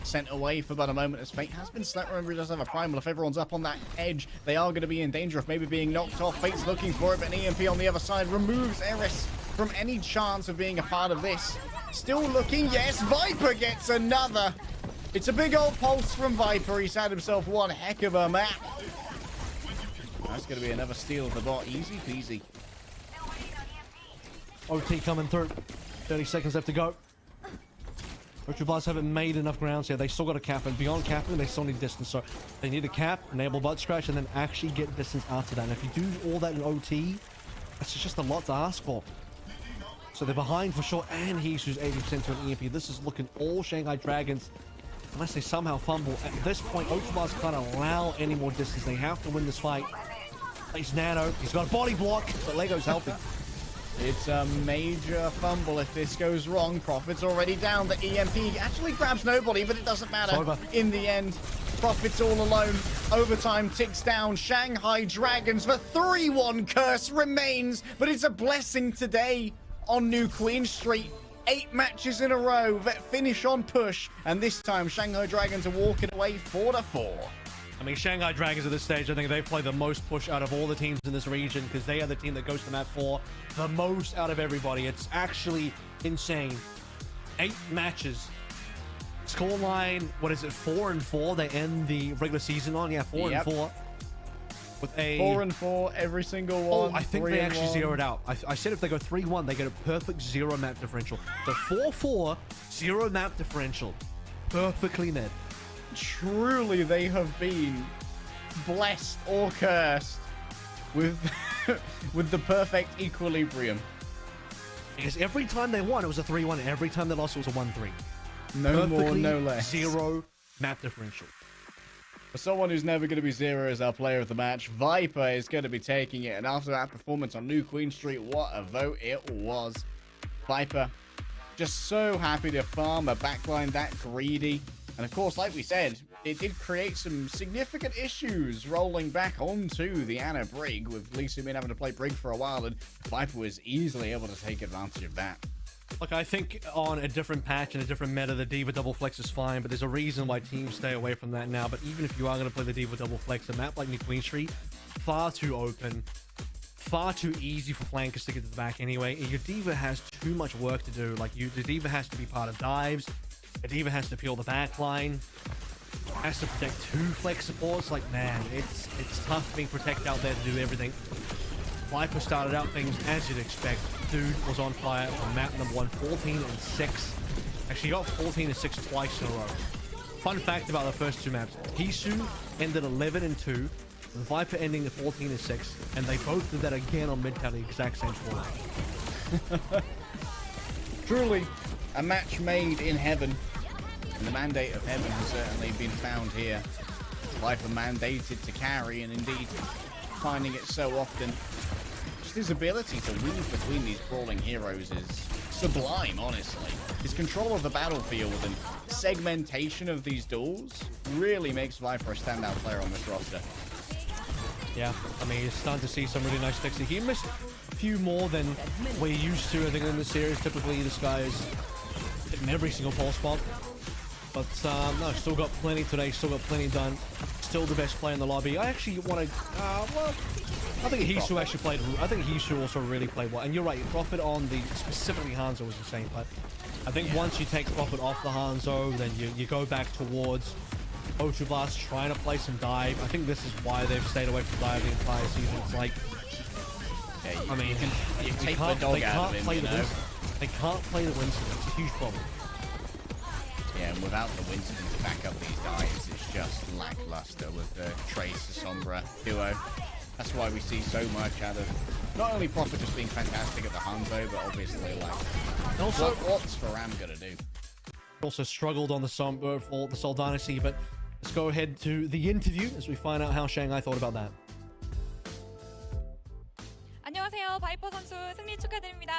B: Sent away for about a moment as Fate has been slept. Remember, he does have a primal. If everyone's up on that edge, they are going to be in danger of maybe being knocked off. Fate's looking for it, but an EMP on the other side removes Eris from any chance of being a part of this. Still looking, yes, Viper gets another. It's a big old pulse from Viper. He's had himself one heck of a map. That's going to be another steal of the bot. Easy peasy.
A: OT coming through. 30 seconds left to go. O2Blast haven't made enough grounds here. They still got to cap, and beyond capping, they still need distance. So they need to cap, enable butt scratch, and then actually get distance after that. And if you do all that in OT, that's just a lot to ask for. So they're behind for sure, and he's 80% to an EMP. This is looking all Shanghai Dragons, unless they somehow fumble. At this point, O2Blast can't allow any more distance. They have to win this fight. Plays Nano. He's got a body block, but Lego's helping.
B: It's a major fumble if this goes wrong. Profit's already down. The EMP actually grabs nobody, but it doesn't matter. In the end, Profit's all alone. Overtime ticks down. Shanghai Dragons, the 3-1 curse remains, but it's a blessing today on New Queen Street. 8 matches in a row that finish on push, and this time Shanghai Dragons are walking away 4-4.
A: I mean, Shanghai Dragons at this stage, I think they play the most push out of all the teams in this region because they are the team that goes to map 4 the most out of everybody. It's actually insane. 8 matches. Scoreline, what is it, 4-4? They end the regular season on? Yeah, 4-4. With a
B: 4-4 every single one.
A: Oh, I think they actually zeroed out. I said if they go 3-1, they get a perfect 0 map differential. So 4-4, 0 map differential. Perfectly net.
B: Truly, they have been blessed or cursed with with the perfect equilibrium.
A: Because every time they won, it was a 3-1. Every time they lost, it was a 1-3.
B: No
A: Perfectly
B: more, no less.
A: 0 map differential.
B: For someone who's never going to be 0 as our player of the match, Viper is going to be taking it. And after that performance on New Queen Street, what a vote it was. Viper, just so happy to farm a backline that greedy. And of course, like we said, it did create some significant issues rolling back onto the Ana Brig, with Lisa Min having to play Brig for a while, and Viper was easily able to take advantage of that.
A: Look, I think on a different patch and a different meta, the Diva Double Flex is fine, but there's a reason why teams stay away from that now. But even if you are going to play the Diva Double Flex, a map like New Queen Street, far too open, far too easy for flankers to get to the back anyway. And your Diva has too much work to do. Like, the Diva has to be part of dives. The Diva has to peel the back line, has to protect 2 flex supports. Like, man, it's tough being Protect out there to do everything. Viper started out things as you'd expect. Dude was on fire from map number 1, 14-6. Actually, he got 14-6 twice in a row. Fun fact about the first 2 maps: Hisu ended 11-2, and Viper ending at 14-6, and they both did that again on Midtown, the exact same score.
B: Truly, a match made in heaven. And the mandate of heaven has certainly been found here. Viper mandated to carry, and indeed finding it so often. Just his ability to weave between these brawling heroes is sublime, honestly. His control of the battlefield and segmentation of these duels really makes Viper a standout player on this roster.
A: Yeah, I mean, he's starting to see some really nice picks. He missed a few more than we're used to, I think, in the series. Typically, this guy is hitting every single pole spot. But no, still got plenty today, still got plenty done. Still the best player in the lobby. I actually want to, well, I think Hisu actually played, I think Hisu also really played well. And you're right, Profit on the, specifically Hanzo was insane, but I think once you take Profit off the Hanzo, then you go back towards O2Blast trying to play some dive. I think this is why they've stayed away from dive the entire season. It's like,
B: Yeah,
A: I mean,
B: you take the dog out of him, you know?
A: They can't play the Winston. It's a huge problem.
B: Yeah, and without the Winston to back up these dives, it's just lackluster with the Trace Sombra duo. That's why we see so much out of not only Prophet just being fantastic at the Hanzo, but obviously like
A: Also,
B: what's Faram gonna do?
A: also struggled on the for the Seoul Dynasty, but let's go ahead to the interview as we find out how Shanghai thought about that.
E: 안녕하세요. 바이퍼 선수 승리 축하드립니다.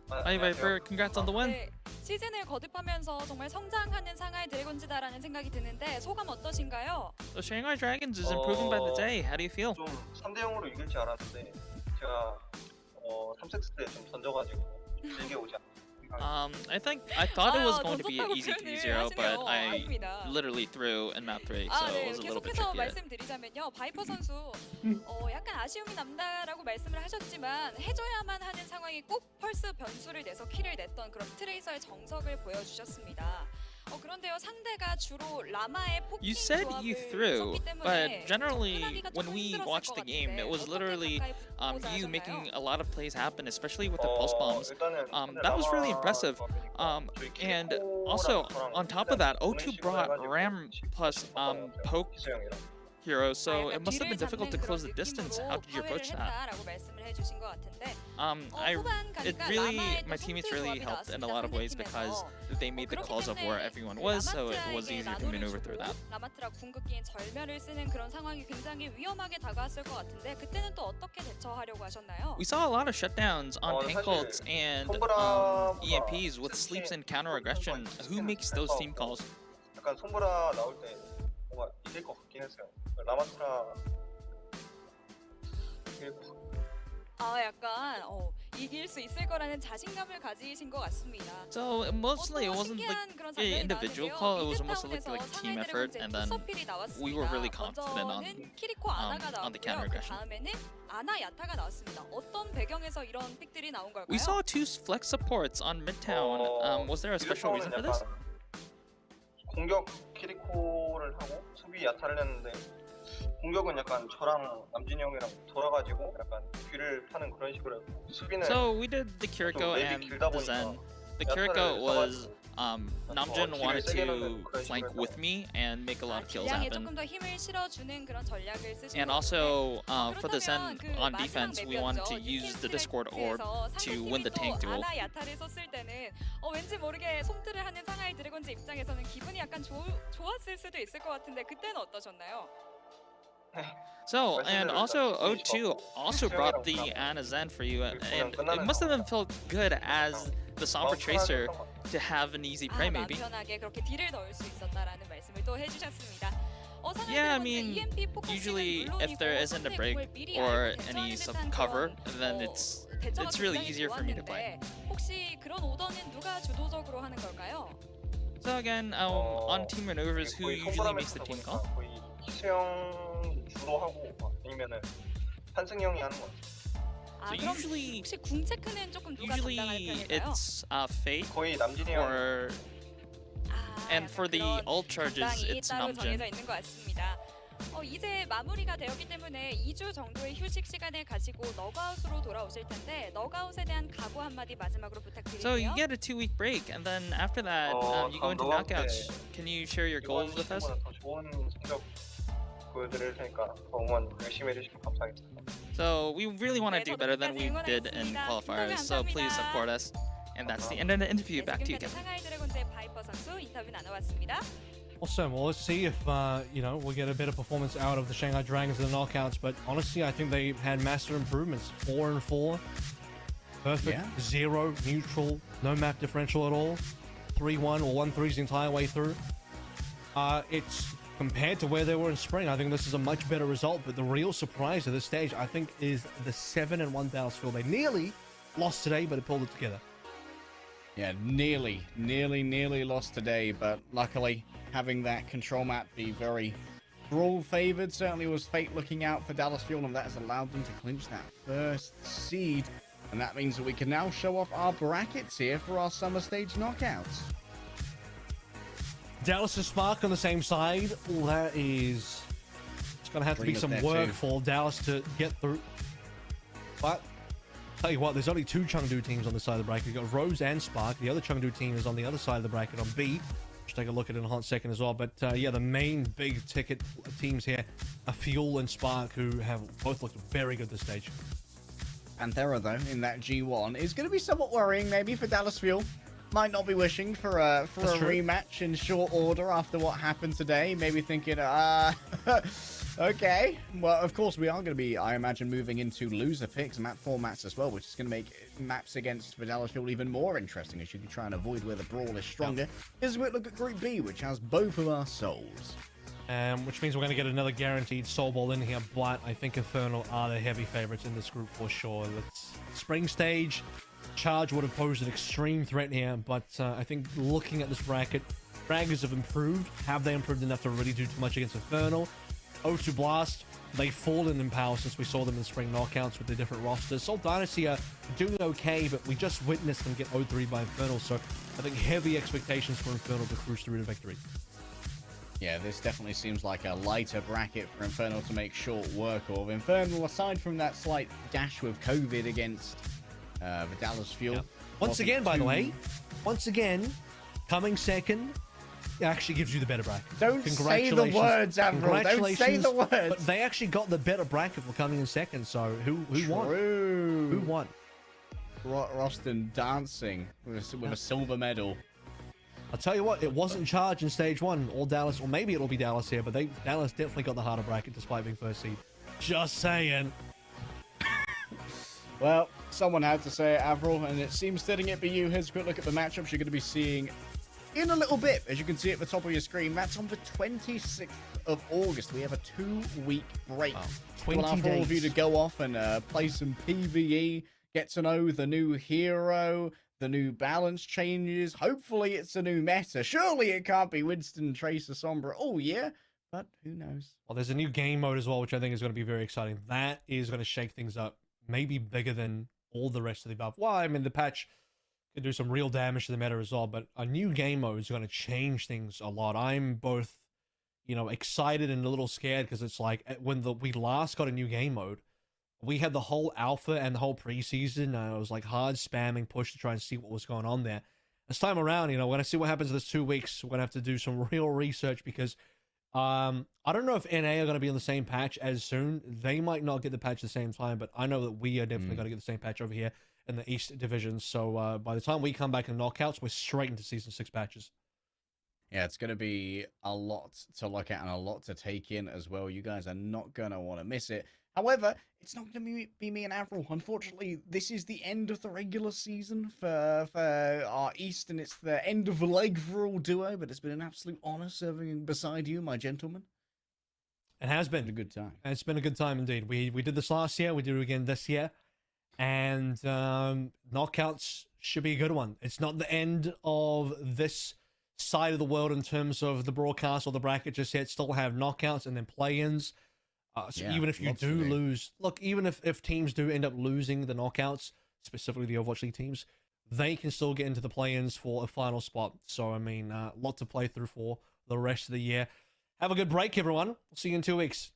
F: Hi Viper, congrats on the win.
E: 네, 시즌을 거듭하면서 정말 성장하는 상하이 드래곤즈다라는 생각이 드는데 소감 어떠신가요?
F: The Shanghai Dragons is improving by the day. How do you feel?
G: 좀 3대 0으로 이길 줄 알았는데 제가 3세트 때 좀 던져가지고 길게 오지 않았어요.
F: I thought it was going to be an easy
E: 던졌다고
F: 3-0, but
E: 표현을
F: I
E: 하십니다.
F: literally threw in map 3, so
E: 아,
F: it
E: 네,
F: was a little bit
E: 계속해서
F: trickier.
E: 말씀드리자면요. 바이퍼 선수 약간 아쉬움이 남다라고 말씀을 하셨지만 해줘야만 하는 상황이 꼭 펄스 변수를 내서 킬을 냈던 그런 트레이서의 정석을 보여주셨습니다. 그런데요, 상대가 주로 라마의 폭킹
F: You said you
E: 조합을
F: threw,
E: 썼기 때문에
F: but generally
E: 접근하기가
F: when
E: 조금
F: we
E: 힘들었을
F: watched
E: 것
F: the game, it
E: 같은데
F: was
E: 어떻게
F: literally
E: 가까이 붙고자
F: you
E: 하셨나요?
F: making a lot of plays happen, especially with the pulse bombs.
G: 일단은
F: That was really impressive.
G: 저희
F: And
G: 키리코랑
F: also
G: 저랑
F: on top of that,
G: 그런
F: O2
G: 식으로
F: brought
G: 해가지고
F: Ram plus poke
G: 기수 형이랑.
F: heroes, so
E: 약간
F: it must have
E: 뒤를
F: been difficult to
E: 잡는
F: close the
E: 그런
F: distance.
E: 느낌으로
F: How did you approach
E: 파괴를
F: that?
E: 했다라고 말씀을 해주신 것 같은데
F: It
E: 후반
F: really,
E: 가니까
F: my
E: 라마의 또
F: teammates
E: 송투
F: really
E: 조합이
F: helped in a
E: 나왔습니다,
F: lot of ways because
E: 상대팀에서.
F: they made the
E: 그렇기
F: calls of where
E: 때문에
F: everyone was, so it was
E: 라마트라에게
F: easier to
E: 나노를
F: maneuver
E: 주고
F: through that.
E: 라마트라 궁극기인 절멸을 쓰는 그런 상황이 굉장히 위험하게 다가왔을 것 같은데 그때는 또 어떻게 대처하려고 하셨나요?
F: We saw a lot of shutdowns on tank
G: 사실
F: ults and
G: 손브라보다
F: EMPs with sleeps and counter aggression. Who makes those team calls?
G: 약간 손브라 나올 때 뭔가 이길 것 같긴 했어요. 라마트라 이길 것 같고.
E: 약간 이길 수 있을 거라는 자신감을 가지신 것 같습니다.
F: So mostly it
E: 또
F: wasn't like
E: 신기한 그런
F: an
E: 장면이
F: individual
E: 나왔는데요.
F: call, it was almost like
E: 미드타운에서
F: a team
E: 상하이
F: effort,
E: 드래곤즈의
F: and then
E: 투서필이 나왔습니다.
F: we were really confident on
E: 먼저는 키리코 아나가
F: on the counter
E: 나왔고요. 그
F: aggression.
E: 다음에는 아나 야타가 나왔습니다. 어떤 배경에서 이런 픽들이 나온 걸까요?
F: We saw two flex supports on Midtown. Was there a special reason for this?
G: 공격 키리코를 하고 수비 야타를 했는데 공격은 약간 저랑 남진이 형이랑 돌아가지고 약간 뒤를 파는 그런 식으로 했고 수비는
F: So we did the Kiriko
G: 맵이
F: and
G: 길다
F: the
G: 보니까
F: Zen. The
G: 야타를
F: Kiriko was
G: 써가지고
F: Namjoon
G: 길을
F: wanted
G: 세게
F: to
G: 넣는 그런
F: flank
G: 식으로
F: with me and make a lot of kills
E: 딜량에
F: happen.
E: 조금 더 힘을 실어주는 그런 전략을 쓰신
F: And
E: 것
F: also for the
E: 그렇다면
F: Zen
E: 그
F: on
E: 마지막
F: defense, we wanted to
E: 맵이었죠.
F: use the Discord orb
E: 유킹
F: to win the tank
E: 상대팀이 또
F: duel.
E: 아나 야타를 썼을 때는 왠지 모르게 손들을 하는 상하이 드래곤즈 입장에서는 기분이 약간 좋았을 수도 있을 것 같은데 그때는 어떠셨나요?
F: So, and also O2 also brought the Ana Zen for you, and it must have been felt good as the Sombra Tracer to have an easy prey maybe.
E: 마음 편하게 그렇게 딜을 넣을 수 있었다라는 말씀을 또 해주셨습니다. 상하이
F: Yeah, I
E: 드래곤즈
F: mean,
E: EMP 포커싱은
F: usually
E: 물론이고
F: if there isn't a break
E: 선택을 미리
F: or
E: 알고
F: any
E: 대처하는 듯한
F: cover,
E: 그런,
F: then it's
E: 대처가
F: really
E: 굉장히
F: easier for me to play.
E: 좋았는데 혹시 그런 오더는 누가 주도적으로 하는 걸까요?
F: So again, on team maneuvers, who usually makes the team call?
G: 거의 기수 형 주로 하고 아니면은 한승이 형이 하는 거 같아요.
F: So
E: 그럼
F: usually,
E: 혹시 궁 체크는 조금 누가 담당하는
F: usually
E: 편일까요?
F: it's Fate
G: 거의 남진이 형
F: or and for the ult charges,
E: 담당이
F: it's
E: 따로
F: Namjoon.
E: 정해져 있는 것 같습니다. 이제 마무리가 되었기 때문에 2주 정도의 휴식 시간을 가지고 너그아웃으로 돌아오실 텐데 너그아웃에 대한 각오 한마디 마지막으로
F: So you
E: 부탁드릴게요.
F: get a 2-week break, and then after that, you go into knockouts. Can you share your goals with us?
G: 더 좋은 성적 보여드릴 테니까 더 응원 열심히 해주시면 감사하겠습니다.
F: So we really want to
E: 네,
F: do
E: 저도
F: better than we
E: 끝까지
F: did in
E: 응원하겠습니다.
F: qualifiers. So please support us. And that's the end of the interview. Back to you,
E: 지금까지
F: Kevin.
E: 상하이 드래곤즈의 바이퍼 선수 인터뷰 나눠봤습니다.
A: Awesome. Well, let's see if, we'll get a better performance out of the Shanghai Dragons in the knockouts. But honestly, I think they had massive improvements. 4-4. Perfect. 0, neutral, no map differential at all. 3-1 or 1-3 the entire way through. It's compared to where they were in spring. I think this is a much better result. But the real surprise at this stage, I think, is the 7-1 Dallas Fuel. They nearly lost today, but they pulled it together.
B: Yeah, nearly lost today, but luckily having that control map be very brawl favored certainly was fate looking out for Dallas Fuel, and that has allowed them to clinch that first seed. And that means that we can now show off our brackets here for our summer stage knockouts.
A: Dallas and Spark on the same side. Well, that is... It's going to have to be some work for Dallas to get through. But... Tell you what, there's only 2 Chengdu teams on the side of the bracket. You've got Rose and Spark. The other Chengdu team is on the other side of the bracket on B. Let's take a look at it in a hot second as well. But yeah, the main big ticket teams here are Fuel and Spark, who have both looked very good this stage.
B: Panthera, though, in that G1 is going to be somewhat worrying maybe for Dallas Fuel. Might not be wishing for a rematch in short order after what happened today. Maybe thinking, okay. Well, of course, we are going to be, I imagine, moving into loser picks, map formats as well, which is going to make maps against the Dallas Fuel even more interesting, as you can try and avoid where the brawl is stronger. As we look at Group B, which has both of our souls.
A: Which means we're going to get another guaranteed Soul Ball in here, but I think Infernal are the heavy favorites in this group for sure. Let's spring stage. Charge would have posed an extreme threat here, but I think looking at this bracket, Dragons have improved. Have they improved enough to really do too much against Infernal? O2Blast, they've fallen in power since we saw them in spring knockouts with the different rosters. Soul Dynasty are doing okay, but we just witnessed them get 0-3 by Infernal, so I think heavy expectations for Infernal to cruise through to victory.
B: Yeah, this definitely seems like a lighter bracket for Infernal to make short work of. Infernal, aside from that slight dash with COVID against the Dallas Fuel.
A: Yep. Once again, by the way, coming second actually gives you the better bracket.
B: Don't say the words, Avril. Don't say the words.
A: But they actually got the better bracket for coming in second, so who won? Who won?
B: Roston dancing with a silver medal.
A: I'll tell you what, it wasn't Charge in stage 1, or Dallas, or maybe it'll be Dallas here, but Dallas definitely got the harder bracket despite being first seed. Just saying.
B: Well, someone had to say it, Avril, and it seems fitting it be you. Here's a quick look at the matchups you're going to be seeing in a little bit. As you can see at the top of your screen, that's on the 26th of August. We have a 2-week break.
A: Wow.
B: 20 days. For all of you to go off and play some PvE, get to know the new hero, the new balance changes. Hopefully it's a new meta. Surely it can't be Winston, Tracer, Sombra. Oh, yeah. But who knows?
A: Well, there's a new game mode as well, which I think is going to be very exciting. That is going to shake things up. Maybe bigger than all the rest of the above. Well, I mean, the patch could do some real damage to the meta as well, but a new game mode is going to change things a lot. I'm both, excited and a little scared, because it's like when we last got a new game mode, we had the whole alpha and the whole preseason. It was like hard spamming push to try and see what was going on there. This time around, when I see what happens in this 2 weeks, we're going to have to do some real research, because I don't know if NA are going to be on the same patch as soon. They might not get the patch at the same time, but I know that we are definitely going to get the same patch over here in the East Division. So by the time we come back in knockouts, we're straight into Season 6 patches.
B: Yeah, it's going to be a lot to look at and a lot to take in as well. You guys are not going to want to miss it. However, it's not going to be me and Avril. Unfortunately, this is the end of the regular season for our East, and it's the end of the leg for all duo, but it's been an absolute honor serving beside you, my gentlemen.
A: It has been.
B: It's been a good time.
A: It's been a good time indeed. We did this last year. We do it again this year. And knockouts should be a good one. It's not the end of this side of the world in terms of the broadcast or the bracket just yet. Still have knockouts and then play-ins. So even if you do lose, look, even if teams do end up losing the knockouts, specifically the Overwatch League teams, they can still get into the play-ins for a final spot. So, I mean, a lot to play through for the rest of the year. Have a good break, everyone. We'll see you in 2 weeks.